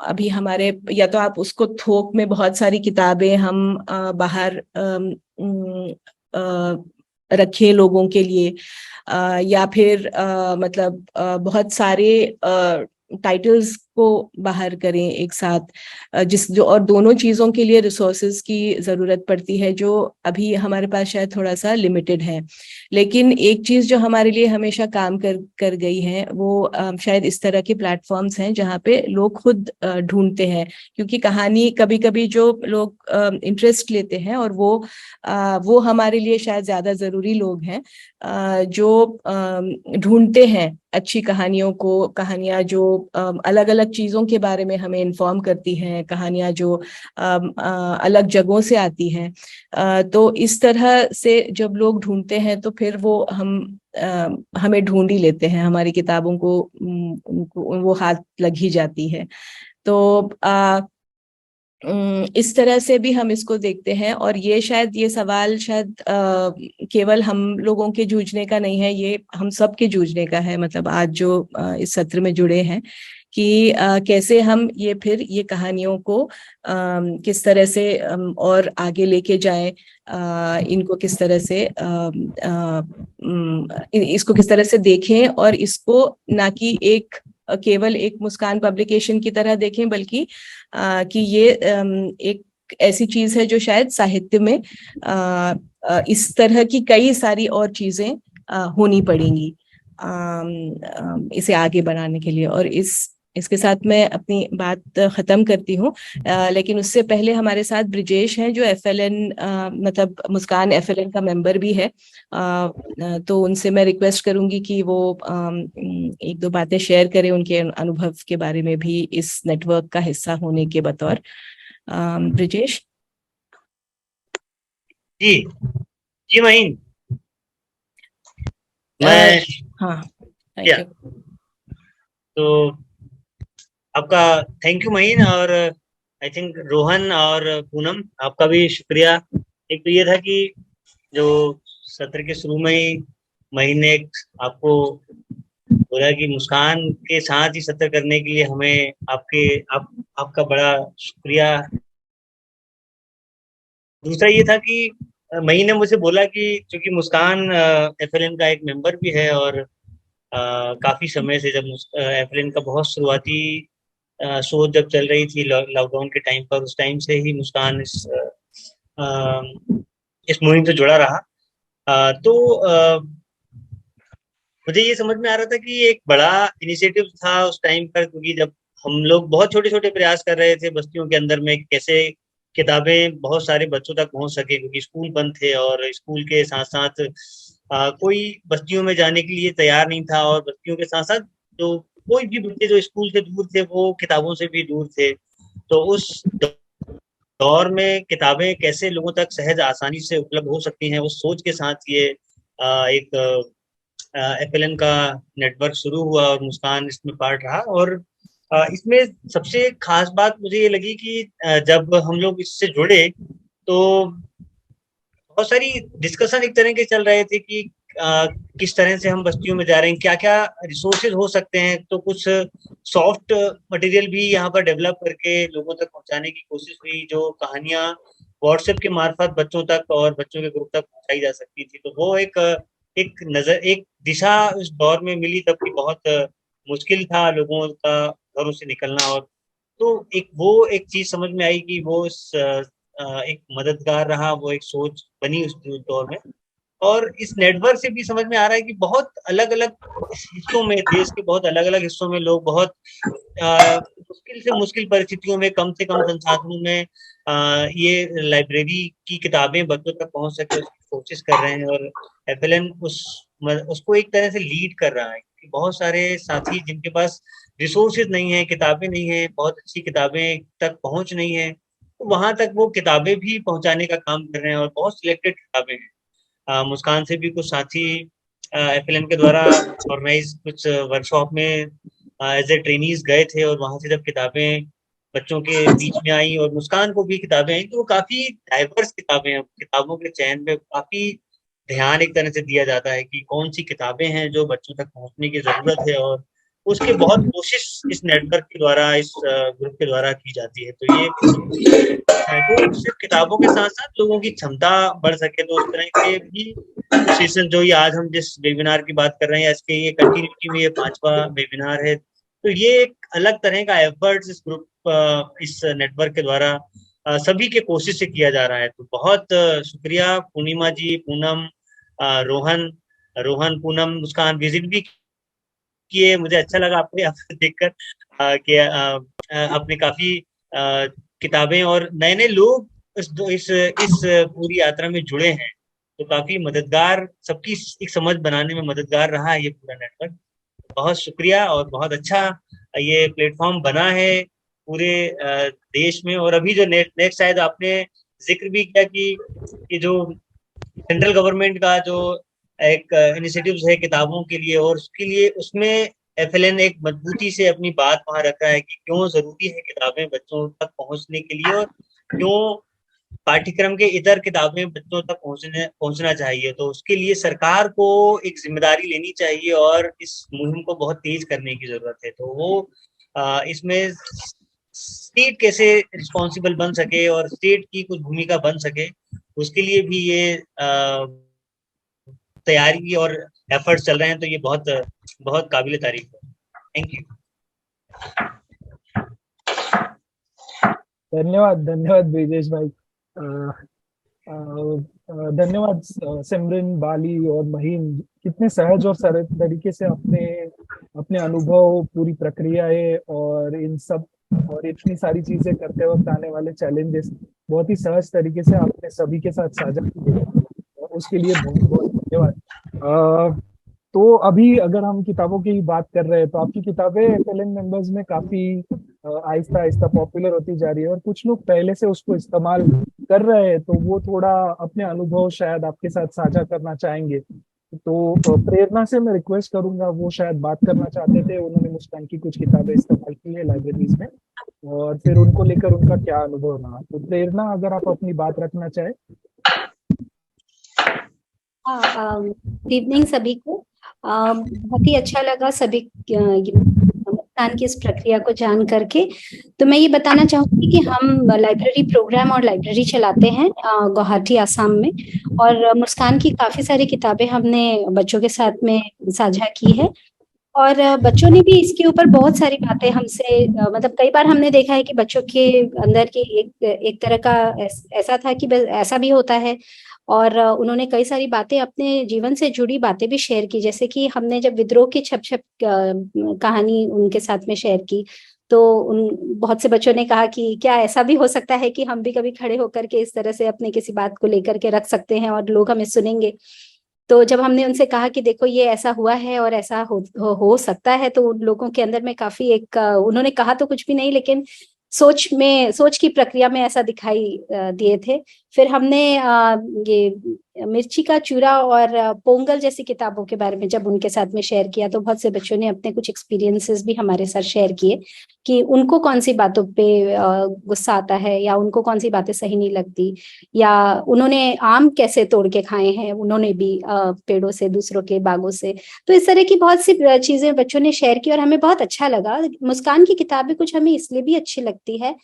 अभी हमारे या तो आप उसको थोक में बहुत सारी किताबें हम बाहर रखें लोगों के लिए, या फिर मतलब बहुत सारे टाइटल्स को बाहर करें एक साथ, जिस जो और दोनों चीजों के लिए रिसोर्सेज की जरूरत पड़ती है जो अभी हमारे पास शायद थोड़ा सा लिमिटेड है। लेकिन एक चीज जो हमारे लिए हमेशा काम कर गई है वो शायद इस तरह के प्लेटफॉर्म्स हैं जहाँ पे लोग खुद ढूंढते हैं, क्योंकि कहानी कभी कभी जो लोग इंटरेस्ट लेते हैं और वो हमारे लिए शायद ज्यादा जरूरी लोग हैं जो ढूंढते हैं अच्छी कहानियों को, कहानियां जो अलग अलग चीजों के बारे में हमें इन्फॉर्म करती हैं, कहानियां जो अलग जगहों से आती हैं। तो इस तरह से जब लोग ढूंढते हैं तो फिर वो हमें ढूंढ ही लेते हैं, हमारी किताबों को उनको वो हाथ लग ही जाती है। तो इस तरह से भी हम इसको देखते हैं। और ये शायद ये सवाल शायद केवल हम लोगों के जूझने का नहीं है, ये हम सब के जूझने का है। मतलब आज जो इस सत्र में जुड़े हैं कि कैसे हम ये कहानियों को किस तरह से और आगे लेके जाएं, इनको किस तरह से इसको किस तरह से देखें, और इसको ना कि केवल एक मुस्कान पब्लिकेशन की तरह देखें, बल्कि कि ये एक ऐसी चीज है जो शायद साहित्य में इस तरह की कई सारी और चीजें होनी पड़ेंगी इसे आगे बढ़ाने के लिए। और इसके साथ मैं अपनी बात खत्म करती हूँ, लेकिन उससे पहले हमारे साथ ब्रिजेश हैं जो FLN मतलब मुस्कान FLN का मेंबर भी है। तो उनसे मैं रिक्वेस्ट करूंगी कि वो एक दो बातें शेयर करें उनके अनुभव के बारे में भी इस नेटवर्क का हिस्सा होने के बतौर। ब्रिजेश जी जी महीन मैं हाँ थैंक क्या यू। तो आपका थैंक यू महीन, और आई थिंक रोहन और पूनम आपका भी शुक्रिया। एक तो ये था कि जो सत्र के शुरू में ही महीन ने आपको बोला कि मुस्कान के साथ ही सत्र करने के लिए हमें आपका बड़ा शुक्रिया। दूसरा ये था कि महीन ने मुझे बोला कि चूंकि मुस्कान FLN का एक मेंबर भी है और काफी समय से जब FLN का बहुत शुरुआती शोध जब चल रही थी लॉकडाउन के टाइम पर, उस टाइम से ही मुस्कान इस मुहिम से जुड़ा रहा। तो मुझे ये समझ में आ रहा था कि एक बड़ा इनिशिएटिव था उस टाइम पर, क्योंकि जब हम लोग बहुत छोटे छोटे प्रयास कर रहे थे बस्तियों के अंदर में कैसे किताबें बहुत सारे बच्चों तक पहुंच सके, क्योंकि स्कूल बंद थे और स्कूल के साथ साथ कोई बस्तियों में जाने के लिए तैयार नहीं था, और बस्तियों के साथ साथ जो कोई भी बच्चे जो स्कूल से दूर थे वो किताबों से भी दूर थे। तो उस दौर में किताबें कैसे लोगों तक सहज आसानी से उपलब्ध हो सकती हैं, उस सोच के साथ ये एक FLN का नेटवर्क शुरू हुआ और मुस्कान इसमें पार्ट रहा। और इसमें सबसे खास बात मुझे ये लगी कि जब हम लोग इससे जुड़े तो बहुत सारी डिस्कशन एक तरह के चल रहे थे कि किस तरह से हम बस्तियों में जा रहे हैं, क्या क्या रिसोर्सेज हो सकते हैं। तो कुछ सॉफ्ट मटेरियल भी यहाँ पर डेवलप करके लोगों तक पहुंचाने की कोशिश हुई, जो कहानियां व्हाट्सएप के मार्फत बच्चों तक और बच्चों के ग्रुप तक पहुंचाई जा सकती थी। तो वो एक दिशा उस दौर में मिली, तब की बहुत मुश्किल था लोगों का घरों से निकलना। और तो एक चीज समझ में आई कि वो एक मददगार रहा, वो एक सोच बनी उस दौर में। और इस नेटवर्क से भी समझ में आ रहा है कि बहुत अलग अलग हिस्सों में, देश के बहुत अलग अलग हिस्सों में लोग बहुत मुश्किल से मुश्किल परिस्थितियों में, कम से कम संसाधनों में ये लाइब्रेरी की किताबें बच्चों तक पहुंच सके उसकी कोशिश कर रहे हैं। और FLN उसको एक तरह से लीड कर रहा है, क्योंकि बहुत सारे साथी जिनके पास रिसोर्सेज नहीं है, किताबें नहीं है, बहुत अच्छी किताबें तक पहुंच नहीं है, तो वहां तक वो किताबें भी पहुंचाने का काम कर रहे हैं। और बहुत सिलेक्टेड किताबें हैं। मुस्कान से भी कुछ साथी FLN के द्वारा ऑर्गेनाइज कुछ वर्कशॉप में एज ए ट्रेनीज गए थे, और वहां से जब किताबें बच्चों के बीच में आई और मुस्कान को भी किताबें आई, तो वो काफी डाइवर्स किताबें हैं। किताबों के चयन पे काफी ध्यान एक तरह से दिया जाता है कि कौन सी किताबें हैं जो बच्चों तक पहुंचने की जरूरत है, और उसकी बहुत कोशिश इस नेटवर्क के द्वारा, इस ग्रुप के द्वारा की जाती है। तो ये तो सिर्फ किताबों के साथ साथ लोगों की क्षमता बढ़ सके, तो उस तरह के भी सेशन, जो ये आज हम जिस वेबिनार की बात कर रहे हैं, इसके ये कंटिन्यूटी में ये 5वां वेबिनार है। तो ये एक अलग तरह का एफर्ट्स इस ग्रुप, इस नेटवर्क के द्वारा सभी के कोशिश से किया जा रहा है। तो बहुत शुक्रिया पूर्णिमा जी, पूनम, रोहन, पूनम, मुस्कान विजिट भी किए। मुझे अच्छा लगा आपको यहाँ पर देखकर कि आपने काफी किताबें और नए नए लोग इस पूरी यात्रा में जुड़े हैं, तो काफी मददगार, सबकी एक समझ बनाने में मददगार रहा है ये पूरा नेटवर्क। बहुत शुक्रिया, और बहुत अच्छा ये प्लेटफॉर्म बना है पूरे देश में। और अभी जो नेक्स्ट शायद आपने जिक्र भी किया कि जो सेंट्रल गवर्नमेंट का जो एक इनिशिएटिव्स है किताबों के लिए, और उसके लिए उसमें FLN एक मजबूती से अपनी बात वहां रख रहा है कि क्यों जरूरी है किताबें बच्चों तक पहुंचने के लिए, और क्यों पाठ्यक्रम के इतर किताबें बच्चों तक पहुंचना चाहिए। तो उसके लिए सरकार को एक जिम्मेदारी लेनी चाहिए और इस मुहिम को बहुत तेज करने की जरूरत है। तो वो इसमें स्टेट कैसे रिस्पॉन्सिबल बन सके और स्टेट की कुछ भूमिका बन सके, उसके लिए भी ये तैयारी और एफर्ट्स चल रहे हैं। तो ये बहुत बहुत काबिल तारीफ है। Thank you. धन्यवाद ब्रिजेश भाई। धन्यवाद सिमरन, बाली और महीम, कितने सहज और सरल तरीके से अपने अनुभव, पूरी प्रक्रियाएं और इन सब और इतनी सारी चीजें करते वक्त आने वाले चैलेंजेस बहुत ही सहज तरीके से आपने सभी के साथ साझा किए, उसके लिए बहुत बहुत धन्यवाद। तो अभी अगर हम किताबों की बात कर रहे हैं, तो आपकी किताबें FLN मेंबर्स में काफी आहिस्ता आहिस्ता पॉपुलर होती जा रही है, और कुछ लोग पहले से उसको इस्तेमाल कर रहे हैं, तो वो थोड़ा अपने अनुभव शायद आपके साथ साझा करना चाहेंगे। तो प्रेरणा से मैं रिक्वेस्ट करूंगा, वो शायद बात करना चाहते थे, उन्होंने मुस्कान की कुछ किताबें इस्तेमाल की है लाइब्रेरीज में, और फिर उनको लेकर उनका क्या अनुभव रहा। तो प्रेरणा, अगर आप अपनी बात रखना चाहे। गुड इवनिंग सभी को। बहुत ही अच्छा लगा सभी मुस्कान की इस प्रक्रिया को जान करके। तो मैं ये बताना चाहूंगी कि हम लाइब्रेरी प्रोग्राम और लाइब्रेरी चलाते हैं गुवाहाटी, आसाम में, और मुस्कान की काफी सारी किताबें हमने बच्चों के साथ में साझा की है, और बच्चों ने भी इसके ऊपर बहुत सारी बातें हमसे, मतलब कई बार हमने देखा है कि बच्चों के अंदर की एक तरह का ऐसा था कि ऐसा भी होता है, और उन्होंने कई सारी बातें, अपने जीवन से जुड़ी बातें भी शेयर की। जैसे कि हमने जब विद्रोह की छप कहानी उनके साथ में शेयर की, तो बहुत से बच्चों ने कहा कि क्या ऐसा भी हो सकता है कि हम भी कभी खड़े होकर के इस तरह से अपने किसी बात को लेकर के रख सकते हैं और लोग हमें सुनेंगे। तो जब हमने उनसे कहा कि देखो ये ऐसा हुआ है और ऐसा हो सकता है, तो उन लोगों के अंदर में काफी एक, उन्होंने कहा तो कुछ भी नहीं, लेकिन सोच की प्रक्रिया में ऐसा दिखाई दिए थे। फिर हमने ये मिर्ची का चूरा और पोंगल जैसी किताबों के बारे में जब उनके साथ में शेयर किया, तो बहुत से बच्चों ने अपने कुछ एक्सपीरियंसेस भी हमारे साथ शेयर किए कि उनको कौन सी बातों पे गुस्सा आता है, या उनको कौन सी बातें सही नहीं लगती, या उन्होंने आम कैसे तोड़ के खाए हैं, उन्होंने भी पेड़ों से, दूसरों के बागों से। तो इस तरह की बहुत सी चीजें बच्चों ने शेयर की और हमें बहुत अच्छा लगा। मुस्कान की किताबें कुछ हमें इसलिए भी अच्छी लगती है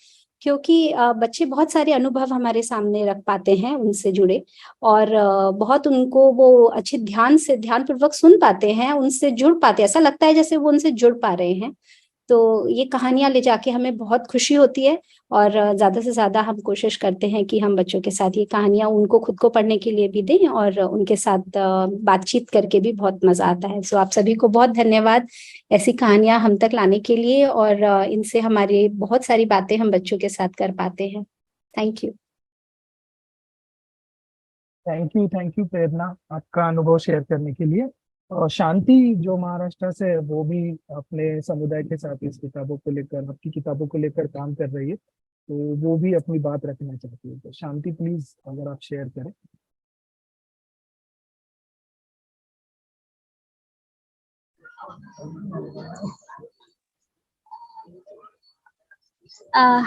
क्योंकि बच्चे बहुत सारे अनुभव हमारे सामने रख पाते हैं उनसे जुड़े, और बहुत उनको वो अच्छे ध्यानपूर्वक सुन पाते हैं, उनसे जुड़ पाते हैं, ऐसा लगता है जैसे वो उनसे जुड़ पा रहे हैं। तो ये कहानियां ले जाके हमें बहुत खुशी होती है और ज्यादा से ज्यादा हम कोशिश करते हैं कि हम बच्चों के साथ ये कहानियां उनको खुद को पढ़ने के लिए भी दें और उनके साथ बातचीत करके भी बहुत मजा आता है। सो आप सभी को बहुत धन्यवाद ऐसी कहानियां हम तक लाने के लिए, और इनसे हमारी बहुत सारी बातें हम बच्चों के साथ कर पाते हैं। Thank you. थैंक यू प्रेरणा, आपका अनुभव शेयर करने के लिए। और शांति जो महाराष्ट्र से है, वो भी अपने समुदाय के साथ इस किताबों को लेकर, आपकी किताबों को लेकर काम कर रही है, तो वो भी अपनी बात रखना चाहती है। तो शांति प्लीज अगर आप शेयर करें।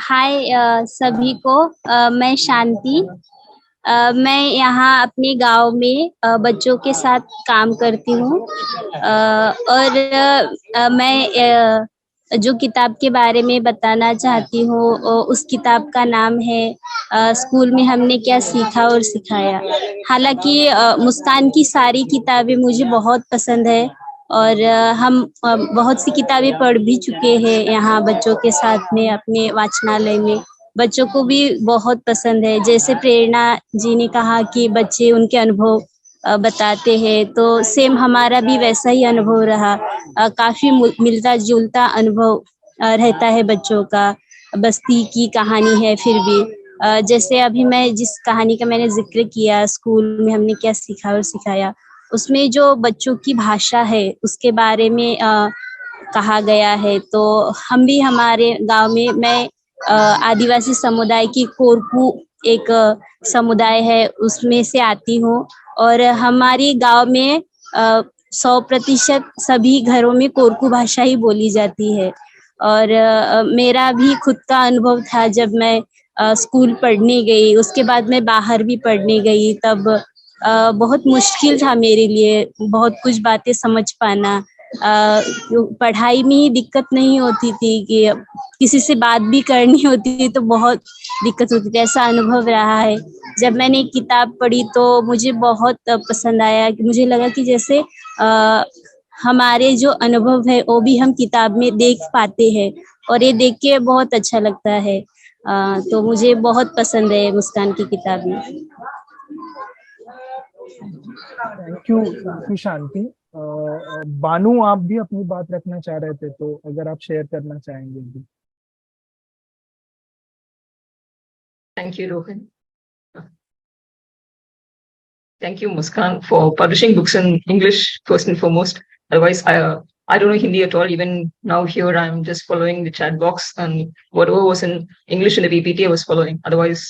हाय सभी को। मैं शांति। मैं यहाँ अपने गांव में बच्चों के साथ काम करती हूँ, और मैं जो किताब के बारे में बताना चाहती हूँ उस किताब का नाम है स्कूल में हमने क्या सीखा और सिखाया। हालांकि मुस्कान की सारी किताबें मुझे बहुत पसंद है, और हम बहुत सी किताबें पढ़ भी चुके हैं यहाँ बच्चों के साथ में अपने वाचनालय में। बच्चों को भी बहुत पसंद है। जैसे प्रेरणा जी ने कहा कि बच्चे उनके अनुभव बताते हैं, तो सेम हमारा भी वैसा ही अनुभव रहा। काफी मिलता जुलता अनुभव रहता है बच्चों का। बस्ती की कहानी है फिर भी जैसे अभी मैं जिस कहानी का मैंने जिक्र किया, स्कूल में हमने क्या सीखा और सिखाया, उसमें जो बच्चों की भाषा है उसके बारे में कहा गया है। तो हम भी हमारे गांव में, मैं आदिवासी समुदाय की कोरकू एक समुदाय है उसमें से आती हूँ, और हमारी गांव में 100% सभी घरों में कोरकू भाषा ही बोली जाती है। और मेरा भी खुद का अनुभव था जब मैं स्कूल पढ़ने गई, उसके बाद मैं बाहर भी पढ़ने गई, तब बहुत मुश्किल था मेरे लिए बहुत कुछ बातें समझ पाना। पढ़ाई में ही दिक्कत नहीं होती थी कि किसी से बात भी करनी होती थी तो बहुत दिक्कत होती थी, ऐसा अनुभव रहा है। जब मैंने एक किताब पढ़ी तो मुझे बहुत पसंद आया कि मुझे लगा कि जैसे हमारे जो अनुभव है वो भी हम किताब में देख पाते हैं, और ये देख के बहुत अच्छा लगता है। तो मुझे बहुत पसंद है मुस्कान की किताबें। थैंक यू शांति। बानू, आप भी अपनी बात रखना चाह रहे थे, तो अगर आप शेयर करना चाहेंगे भी। Thank you, Rohan. Thank you, Muskan, for publishing books in English first and foremost. Otherwise, I don't know Hindi at all. Even now here, I'm just following the chat box, and whatever was in English in the PPT, I was following. Otherwise,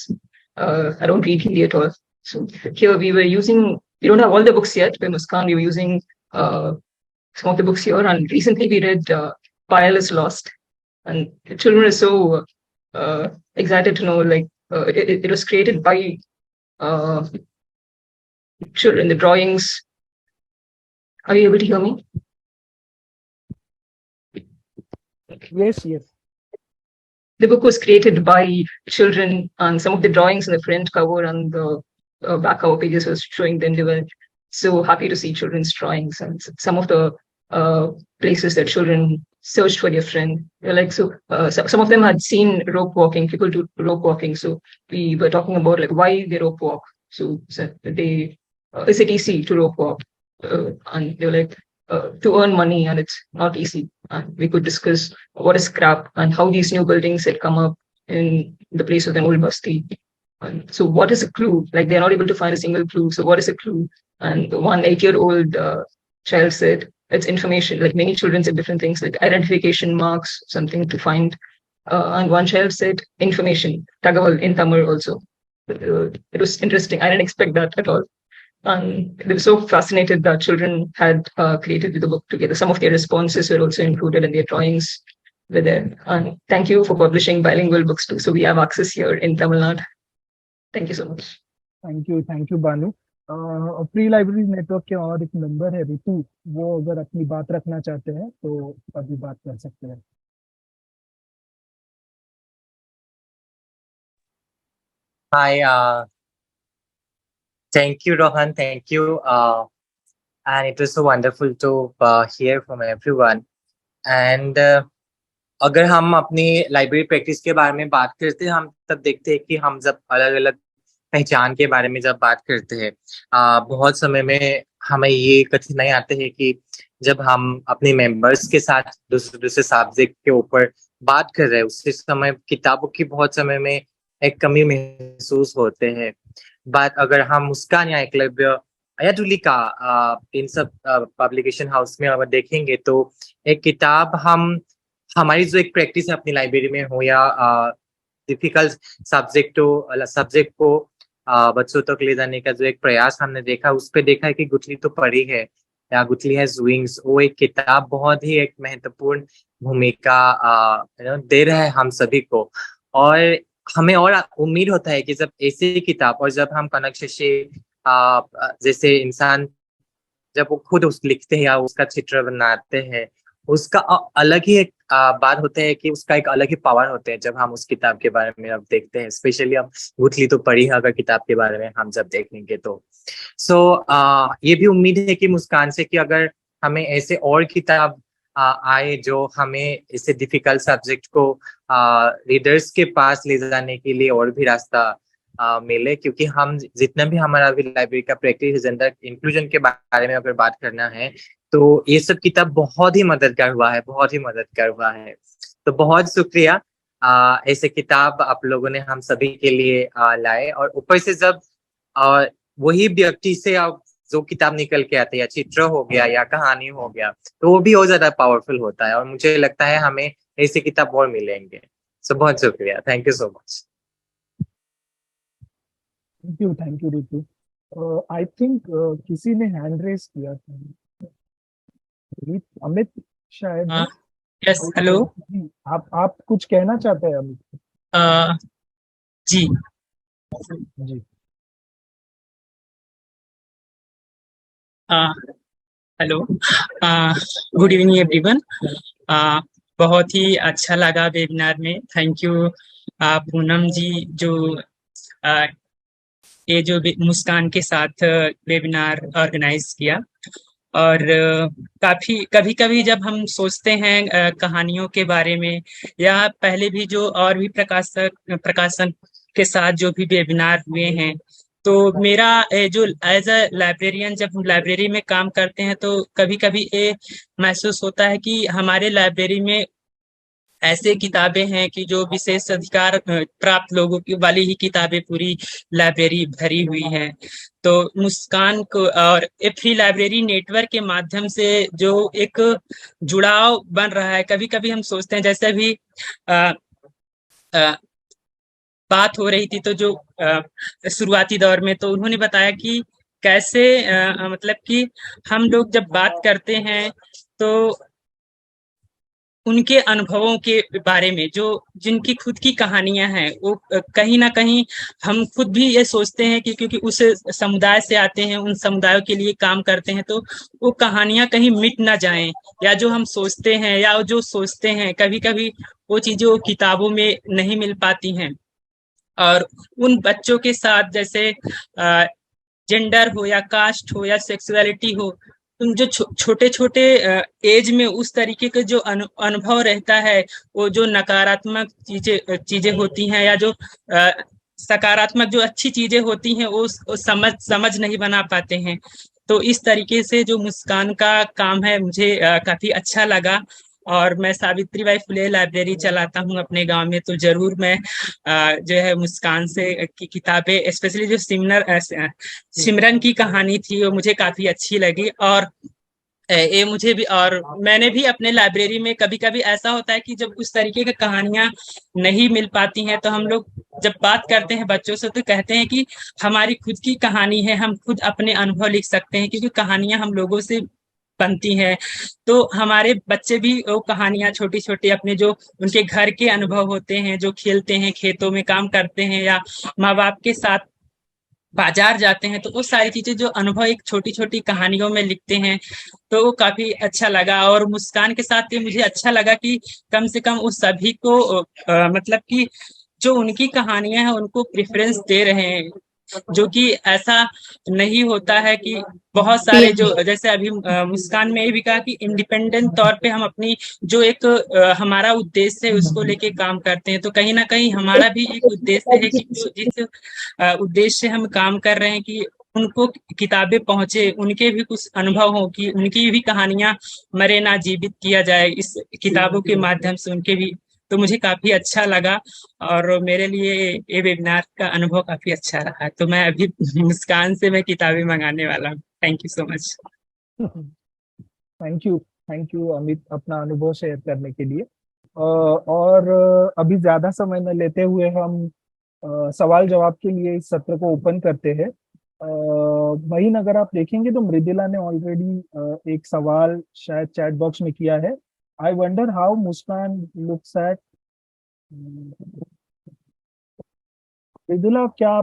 I don't read Hindi at all. So here we don't have all the books yet by Muskan. We were using some of the books here, and recently we read Payal is Lost, and the children are so excited to know, like, it was created by children. The drawings. Are you able to hear me? Yes. The book was created by children, and some of the drawings in the front cover and the back cover pages was showing them. They were so happy to see children's drawings, and some of the places that children searched for their friend. Like, so some of them had seen rope walking, people do rope walking. So we were talking about like why they rope walk. So they is it easy to rope walk? And they were like, to earn money, and it's not easy. And we could discuss what is scrap and how these new buildings had come up in the place of an old basti. And so what is a clue? Like, they're not able to find a single clue. So what is a clue? And one 8-year-old child said, it's information. Like, many children said different things, like identification marks, something to find. And one child said information, tagawal in Tamil also. It was interesting. I didn't expect that at all. And they were so fascinated that children had created the book together. Some of their responses were also included in their drawings were there. And thank you for publishing bilingual books too. So we have access here in Tamil Nadu. Thank you so much. Thank you Banu. Pre library network के और एक member है ऋतु, वो अगर अपनी बात रखना चाहते हैं तो अभी बात कर सकते हैं। Hi, thank you, Rohan. Thank you. And it was so wonderful to hear from everyone. And अगर हम अपनी लाइब्रेरी प्रैक्टिस के बारे में बात करते हैं, हम तब देखते हैं कि हम जब अलग अलग पहचान के बारे में जब बात करते हैं, बहुत समय में हमें ये कठिनाई आते हैं कि जब हम अपने मेंबर्स के साथ दूसरे दूसरे सब्जेक्ट के ऊपर बात कर रहे हैं, उसी समय किताबों की बहुत समय में एक कमी महसूस होते हैं। बात अगर हम मुस्कान या एकलव्य या तुलिका इन सब पब्लिकेशन हाउस में अगर देखेंगे, तो एक किताब हमारी जो एक प्रैक्टिस है अपनी लाइब्रेरी में हो या डिफिकल्ट सब्जेक्ट को बच्चों तक ले जाने का जो एक प्रयास हमने देखा, उस पे देखा है कि गुठली तो पड़ी है या गुठली है विंग्स, वो एक किताब बहुत ही एक महत्वपूर्ण भूमिका दे रहा है हम सभी को। और हमें और उम्मीद होता है कि जब ऐसी किताब और जब हम कनक शशि जैसे इंसान जब वो खुद लिखते हैं या उसका चित्र बनाते हैं, उसका अलग ही एक बात होता है कि उसका एक अलग ही पावर होते हैं जब हम उस किताब के बारे में अब देखते हैं। स्पेशली अब गुठली तो पढ़ी है अगर किताब के बारे में हम जब देखेंगे तो ये भी उम्मीद है कि मुस्कान से कि अगर हमें ऐसे और किताब आए जो हमें ऐसे डिफिकल्ट सब्जेक्ट को रीडर्स के पास ले जाने के लिए और भी रास्ता मिले, क्योंकि हम जितना भी हमारा अभी लाइब्रेरी का प्रैक्टिस जेंडर इंक्लूजन के बारे में अगर बात करना है, तो ये सब किताब बहुत ही मददगार हुआ है, बहुत ही मददगार हुआ है। तो बहुत शुक्रिया, ऐसे किताब आप लोगों ने हम सभी के लिए लाए। और ऊपर से जब वही व्यक्ति से जो किताब निकल के आते हैं, या चित्र हो गया या कहानी हो गया, तो वो भी और ज्यादा पावरफुल होता है। और मुझे लगता है हमें ऐसे किताब और मिलेंगे। सो बहुत शुक्रिया, thank you so much. Thank you Ritu. I think किसी ने हैंड रेस किया था, अमित शायद। Yes, hello. आप कुछ कहना चाहते हैं अमित? जी जी। Hello, good evening everyone. बहुत ही अच्छा लगा वेबिनार में। थैंक यू पूनम जी, जो ये जो मुस्कान के साथ वेबिनार ऑर्गेनाइज किया। और कभी कभी जब हम सोचते हैं कहानियों के बारे में, या पहले भी जो और भी प्रकाशन के साथ जो भी वेबिनार हुए हैं, तो मेरा जो एज अ लाइब्रेरियन जब हम लाइब्रेरी में काम करते हैं, तो कभी कभी ये महसूस होता है कि हमारे लाइब्रेरी में ऐसे किताबें हैं कि जो विशेष अधिकार प्राप्त लोगों की वाली ही किताबें पूरी लाइब्रेरी भरी हुई हैं। तो मुस्कान को और फ्री लाइब्रेरी नेटवर्क के माध्यम से जो एक जुड़ाव बन रहा है, कभी कभी हम सोचते हैं, जैसे भी बात हो रही थी, तो जो शुरुआती दौर में तो उन्होंने बताया कि कैसे मतलब कि हम लोग जब बात करते हैं तो उनके अनुभवों के बारे में, जो जिनकी खुद की कहानियां हैं, वो कहीं ना कहीं हम खुद भी ये सोचते हैं कि क्योंकि उस समुदाय से आते हैं, उन समुदायों के लिए काम करते हैं, तो वो कहानियां कहीं मिट ना जाएं, या जो हम सोचते हैं या जो सोचते हैं कभी कभी वो चीजें वो किताबों में नहीं मिल पाती हैं। और उन बच्चों के साथ जैसे जेंडर हो या कास्ट हो या सेक्सुअलिटी हो, उन जो छोटे छोटे एज में उस तरीके का जो अनुभव रहता है, वो जो नकारात्मक चीजें होती हैं, या जो सकारात्मक जो अच्छी चीजें होती हैं, वो समझ नहीं बना पाते हैं। तो इस तरीके से जो मुस्कान का काम है, मुझे काफी अच्छा लगा। और मैं सावित्रीबाई फुले लाइब्रेरी चलाता हूँ अपने गांव में, तो जरूर मैं जो है मुस्कान से की किताबें, स्पेशली जो सिमरन की कहानी थी, वो मुझे काफी अच्छी लगी। और ये मुझे भी, और मैंने भी अपने लाइब्रेरी में कभी कभी ऐसा होता है कि जब उस तरीके की कहानियां नहीं मिल पाती हैं, तो हम लोग जब बात करते हैं बच्चों से, तो कहते हैं कि हमारी खुद की कहानी है, हम खुद अपने अनुभव लिख सकते हैं, क्योंकि कहानियां हम लोगों से बनती हैं। तो हमारे बच्चे भी वो कहानियां छोटी छोटी अपने जो उनके घर के अनुभव होते हैं, जो खेलते हैं, खेतों में काम करते हैं, या माँ बाप के साथ बाजार जाते हैं, तो वो सारी चीजें जो अनुभव एक छोटी छोटी कहानियों में लिखते हैं, तो वो काफी अच्छा लगा। और मुस्कान के साथ ये मुझे अच्छा लगा कि कम से कम उस सभी को मतलब कि जो उनकी कहानियां हैं उनको प्रेफरेंस दे रहे हैं, जो कि ऐसा नहीं होता है कि बहुत सारे जो जैसे अभी मुस्कान में ये भी कहा कि इंडिपेंडेंट तौर पे हम अपनी जो एक हमारा उद्देश्य है उसको लेके काम करते हैं। तो कहीं ना कहीं हमारा भी एक उद्देश्य है कि जिस उद्देश्य से हम काम कर रहे हैं कि उनको किताबें पहुंचे, उनके भी कुछ अनुभव हो, कि उनकी भी कहानियां मरे ना जीवित किया जाए इस किताबों के माध्यम से उनके भी। तो मुझे काफी अच्छा लगा और मेरे लिए ये वेबिनार का अनुभव काफी अच्छा रहा। तो मैं अभी मुस्कान से मैं किताबें मंगाने वाला हूँ। Thank you so much. Thank you Amit, अपना अनुभव शेयर करने के लिए। और अभी ज्यादा समय न लेते हुए हम सवाल जवाब के लिए इस सत्र को ओपन करते हैं। महीन, अगर आप देखेंगे तो मृदुला ने ऑलरेडी एक सवाल शायद चैट बॉक्स में किया है। I wonder how Muskan looks at. Mridula, क्या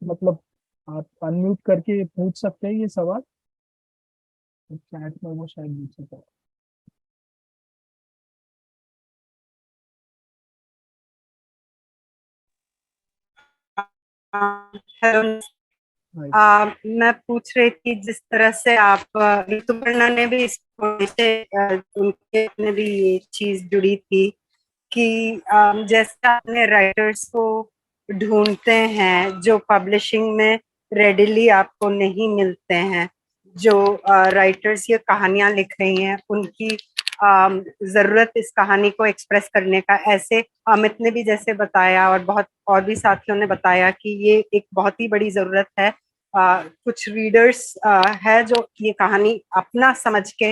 मतलब आप अनम्यूट करके पूछ सकते हैं ये सवाल? चैट में वो शायद पूछ सकता है। हेलो, मैं पूछ रही थी जिस तरह से आप ऋतुपर्णा ने भी उनके ने भी ये चीज जुड़ी थी कि जैसे आपने राइटर्स को ढूंढते हैं जो पब्लिशिंग में रेडिली आपको नहीं मिलते हैं, जो राइटर्स ये कहानियां लिख रही हैं उनकी जरूरत इस कहानी को एक्सप्रेस करने का, ऐसे अमित ने भी जैसे बताया और बहुत और भी साथियों ने बताया कि ये एक बहुत ही बड़ी जरूरत है। कुछ रीडर्स है जो ये कहानी अपना समझ के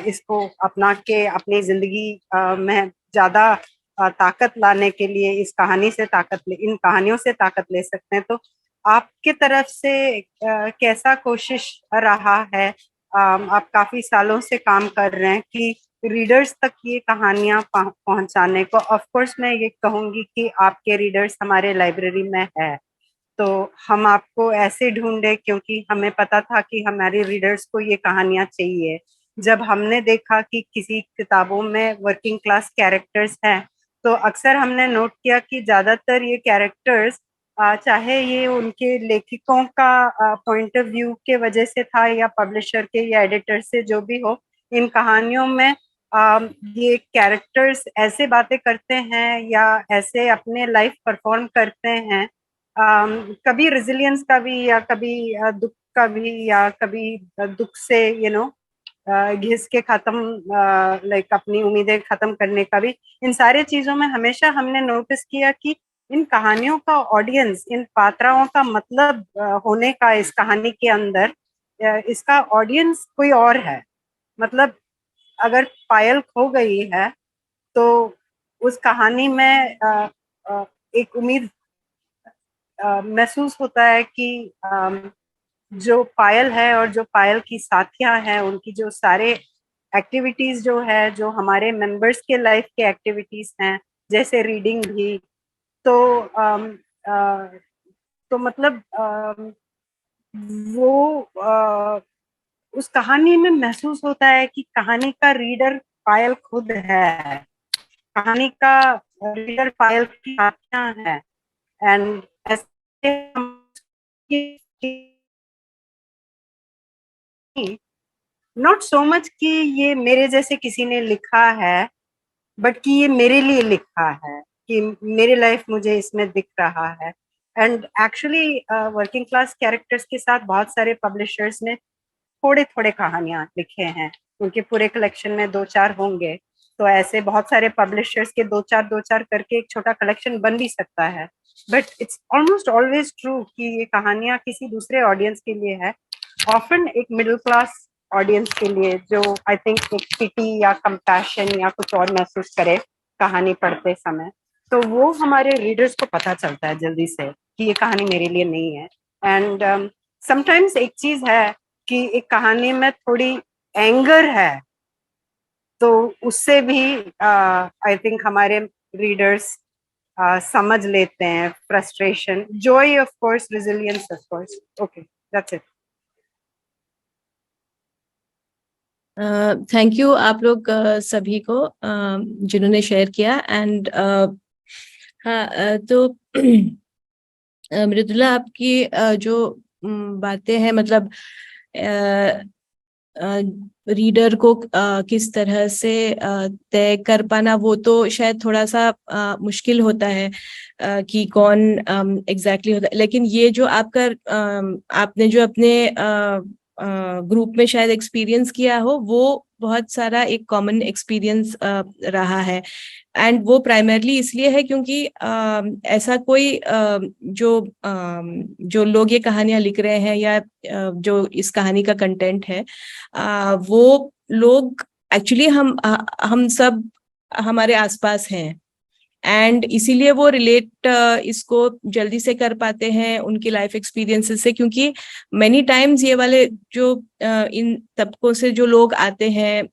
इसको अपना के अपनी जिंदगी में ज्यादा ताकत लाने के लिए इस कहानी से इन कहानियों से ताकत ले सकते हैं। तो आपके तरफ से कैसा कोशिश रहा है? आप काफी सालों से काम कर रहे हैं कि रीडर्स तक ये कहानियां पहुंचाने को। ऑफ कोर्स मैं ये कहूंगी कि आपके रीडर्स हमारे लाइब्रेरी में है, तो हम आपको ऐसे ढूंढे क्योंकि हमें पता था कि हमारे रीडर्स को ये कहानियां चाहिए। जब हमने देखा कि किसी किताबों में वर्किंग क्लास कैरेक्टर्स हैं, तो अक्सर हमने नोट किया कि ज्यादातर ये कैरेक्टर्स चाहे ये उनके लेखकों का पॉइंट ऑफ व्यू के वजह से था या पब्लिशर के या एडिटर से, जो भी हो, इन कहानियों में ये कैरेक्टर्स ऐसे बातें करते हैं या ऐसे अपने लाइफ परफॉर्म करते हैं, कभी रेजिलियंस का भी या कभी दुख का भी या कभी दुख से घिस के खत्म लाइक अपनी उम्मीदें खत्म करने का भी। इन सारे चीजों में हमेशा हमने नोटिस किया कि इन कहानियों का ऑडियंस, इन पात्राओं का मतलब होने का इस कहानी के अंदर इसका ऑडियंस कोई और है। मतलब अगर पायल खो गई है तो उस कहानी में एक उम्मीद महसूस होता है कि जो पायल है और जो पायल की साथियां हैं उनकी जो सारे एक्टिविटीज जो है, जो हमारे मेंबर्स के लाइफ के एक्टिविटीज हैं, जैसे रीडिंग भी, तो मतलब वो उस कहानी में महसूस होता है कि कहानी का रीडर पायल खुद है, कहानी का रीडर पायल की साथियां हैं। एंड नॉट सो मच कि ये मेरे जैसे किसी ने लिखा है, बट कि ये मेरे लिए लिखा है, कि मेरे लाइफ मुझे इसमें दिख रहा है। And actually working class characters के साथ बहुत सारे पब्लिशर्स ने थोड़े थोड़े कहानियां लिखे हैं, उनके पूरे कलेक्शन में 2-4 होंगे, तो ऐसे बहुत सारे पब्लिशर्स के 2-4 करके एक छोटा कलेक्शन बन भी सकता है। But it's almost always true कि ये कहानियां किसी दूसरे ऑडियंस के लिए है, ऑफन एक मिडिल क्लास ऑडियंस के लिए, जो आई थिंक एक पिटी या कंपैशन या कुछ और महसूस करे कहानी पढ़ते समय। तो वो हमारे रीडर्स को पता चलता है जल्दी से कि ये कहानी मेरे लिए नहीं है। एंड समटाइम्स एक चीज है कि एक कहानी में थोड़ी एंगर है, तो उससे भी आई थिंक हमारे रीडर्स समझ लेते हैं frustration, Joy of course, resilience of course. Okay, that's it. Thank you आप लोग सभी को जिन्होंने शेयर किया। एंड हाँ, तो मृदुला, आपकी जो बातें हैं, मतलब रीडर को किस तरह से तय कर पाना, वो तो शायद थोड़ा सा मुश्किल होता है कि कौन एग्जैक्टली होता है। लेकिन ये जो आपका आपने जो अपने ग्रुप में शायद एक्सपीरियंस किया हो, वो बहुत सारा एक कॉमन एक्सपीरियंस रहा है। एंड वो प्राइमरली इसलिए है क्योंकि ऐसा कोई जो लोग ये कहानियां लिख रहे हैं या जो इस कहानी का कंटेंट है, वो लोग एक्चुअली हम सब हमारे आसपास हैं। एंड इसीलिए वो रिलेट इसको जल्दी से कर पाते हैं उनकी लाइफ एक्सपीरियंसेस से, क्योंकि मेनी टाइम्स ये वाले जो इन तबकों से जो लोग आते हैं,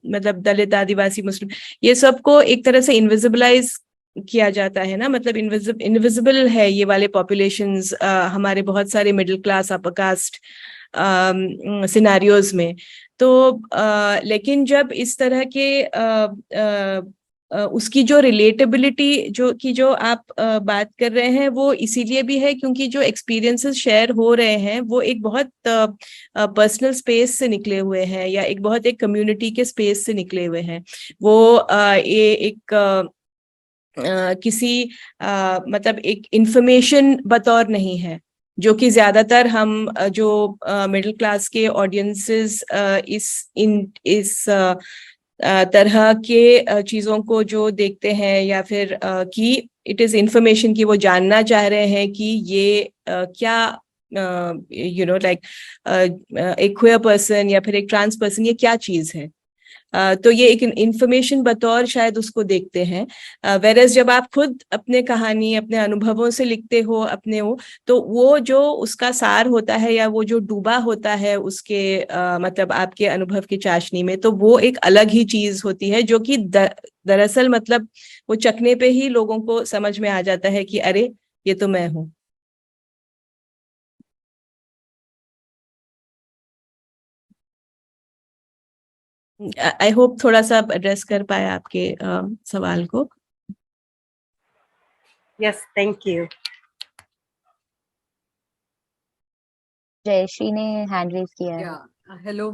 मतलब दलित, आदिवासी, मुस्लिम, ये सबको एक तरह से इनविजिबलाइज किया जाता है ना, मतलब इनविजिबल है ये वाले पॉपुलेशंस हमारे बहुत सारे middle class, upper caste scenarios में। तो लेकिन जब इस तरह के उसकी जो रिलेटेबिलिटी जो आप बात कर रहे हैं, वो इसीलिए भी है क्योंकि जो एक्सपीरियंसेस शेयर हो रहे हैं वो एक बहुत पर्सनल स्पेस से निकले हुए हैं, या एक बहुत एक कम्युनिटी के स्पेस से निकले हुए हैं। वो ये एक किसी मतलब एक इंफॉर्मेशन बतौर नहीं है, जो कि ज्यादातर हम जो मिडिल क्लास के ऑडियंसेस इस तरह के चीजों को जो देखते हैं, या फिर कि इट इज इंफॉर्मेशन, की वो जानना चाह रहे हैं कि ये क्या लाइक एक क्वेयर पर्सन या फिर एक ट्रांस पर्सन, ये क्या चीज है। तो ये एक इंफॉर्मेशन बतौर शायद उसको देखते हैं। वेरएस जब आप खुद अपने कहानी, अपने अनुभवों से लिखते हो अपने तो वो जो उसका सार होता है, या वो जो डूबा होता है उसके मतलब आपके अनुभव की चाशनी में, तो वो एक अलग ही चीज होती है, जो कि दरअसल मतलब वो चखने पे ही लोगों को समझ में आ जाता है कि अरे ये तो मैं हूँ। आई होप थोड़ा सा एड्रेस कर पाया आपके सवाल को। Yes, thank you. जयश्री ने हैंड रेज किया है। हेलो,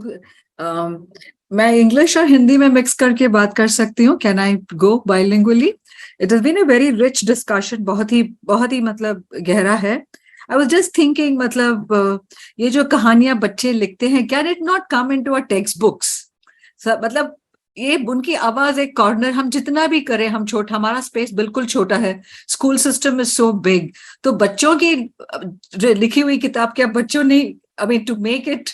मैं इंग्लिश और हिंदी में मिक्स करके बात कर सकती हूँ। Can I go bilingually? It has been a very rich discussion, बहुत ही मतलब गहरा है। आई वाज जस्ट थिंकिंग, मतलब ये जो कहानियां बच्चे लिखते हैं, can it not come into a text books? मतलब ये उनकी आवाज एक कॉर्नर, हम जितना भी करें, हम छोटा, हमारा स्पेस बिल्कुल छोटा है, school system is so big. तो बच्चों की लिखी हुई किताब क्या बच्चों ने, I mean to make it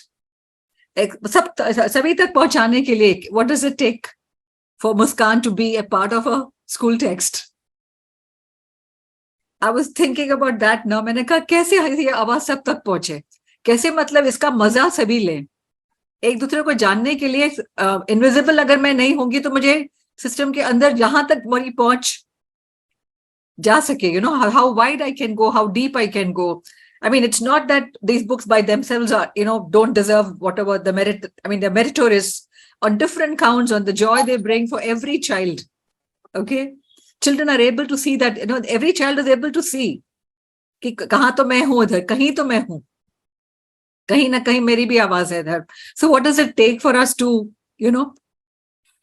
सभी तक पहुंचाने के लिए, what does it take for Muskaan to be a part of a school text? I was thinking about that ना। मैंने कहा कैसे ये आवाज सब तक पहुंचे, कैसे मतलब इसका मजा सभी लें, एक दूसरे को जानने के लिए। इनविजिबल अगर मैं नहीं होंगी तो मुझे सिस्टम के अंदर जहां तक मेरी पहुंच जा सके, you know, how wide I can go, how deep I can go. I mean, it's not that these books by themselves are, you know, don't deserve whatever the merit. I mean, they're meritorious on different counts, on the joy they bring for every child. Okay, children are able to see that, you know, every child is able to see कि कहाँ तो मैं हूँ इधर, कहीं तो मैं हूँ, कहीं ना कहीं मेरी भी आवाज है इधर. So what does it take for us to, you know,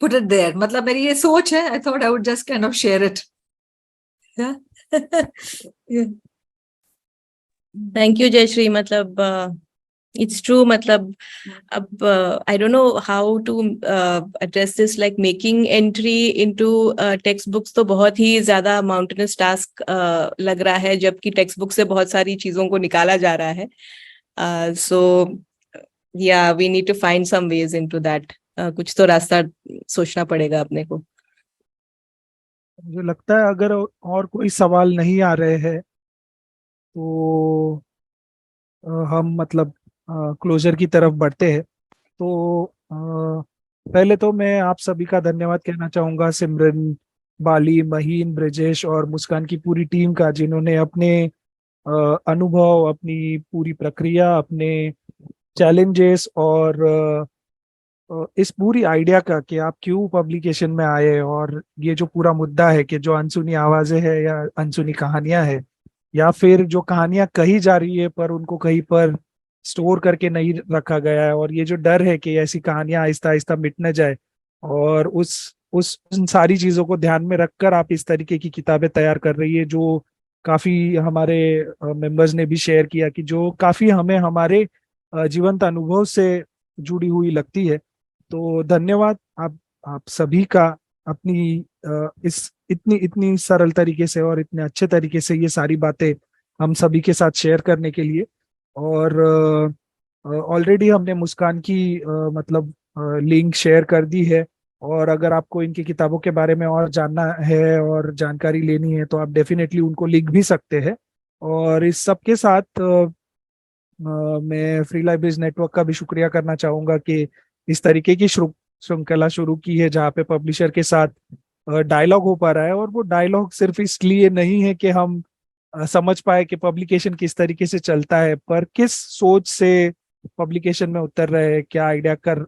put it there? मतलब मेरी ये सोच है. I thought I would just kind of share it. Yeah. Yeah. Thank you Jayshree. मतलब इट्स ट्रू. मतलब अब I don't know how to address this, like making entry into text books तो बहुत ही ज्यादा माउंटेनस टास्क लग रहा है, जबकि टेक्स्ट बुक से बहुत सारी चीजों को निकाला जा रहा है. So yeah we need to find some ways into that. कुछ तो रास्ता सोचना पड़ेगा अपने को. मुझे लगता है अगर और कोई सवाल नहीं आ रहे हैं तो हम मतलब क्लोजर की तरफ बढ़ते हैं. तो पहले तो मैं आप सभी का धन्यवाद कहना चाहूँगा, सिमरन, बाली, महीन, ब्रजेश और मुस्कान की पूरी टीम का, जिन्होंने अपने अनुभव, अपनी पूरी प्रक्रिया, अपने चैलेंजेस और इस पूरी आइडिया का कि आप क्यों पब्लिकेशन में आए, और ये जो पूरा मुद्दा है कि जो अनसुनी आवाजें हैं या अनसुनी कहानियां हैं, या फिर जो कहानियां कही जा रही है पर उनको कहीं पर स्टोर करके नहीं रखा गया है, और ये जो डर है कि ऐसी कहानियां आहिस्ता आहिस्ता मिट न जाए, और उस उन सारी चीजों को ध्यान में रखकर आप इस तरीके की किताबें तैयार कर रही है, जो काफी हमारे मेंबर्स ने भी शेयर किया कि जो काफी हमें हमारे जीवंत अनुभव से जुड़ी हुई लगती है। तो धन्यवाद आप सभी का, अपनी इस इतनी इतनी सरल तरीके से और इतने अच्छे तरीके से ये सारी बातें हम सभी के साथ शेयर करने के लिए। और ऑलरेडी हमने मुस्कान की मतलब लिंक शेयर कर दी है, और अगर आपको इनकी किताबों के बारे में और जानना है और जानकारी लेनी है तो आप डेफिनेटली उनको लिख भी सकते हैं। और इस सब के साथ मैं फ्री लाइब्रेरीज नेटवर्क का भी शुक्रिया करना चाहूंगा कि इस तरीके की श्रृंखला शुरू की है जहाँ पे पब्लिशर के साथ डायलॉग हो पा रहा है। और वो डायलॉग सिर्फ इसलिए नहीं है कि हम समझ पाए कि पब्लिकेशन किस तरीके से चलता है, पर किस सोच से पब्लिकेशन में उतर रहे हैं, क्या आइडिया कर,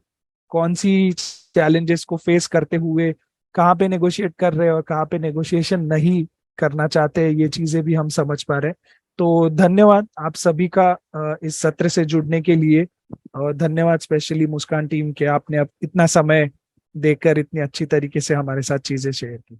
कौन सी चैलेंजेस को फेस करते हुए कहाँ पे नेगोशिएट कर रहे हैं और कहाँ पे नेगोशिएशन नहीं करना चाहते, ये चीजें भी हम समझ पा रहे हैं। तो धन्यवाद आप सभी का इस सत्र से जुड़ने के लिए, और धन्यवाद स्पेशली मुस्कान टीम के, आपने अब इतना समय देकर इतनी अच्छी तरीके से हमारे साथ चीजें शेयर की।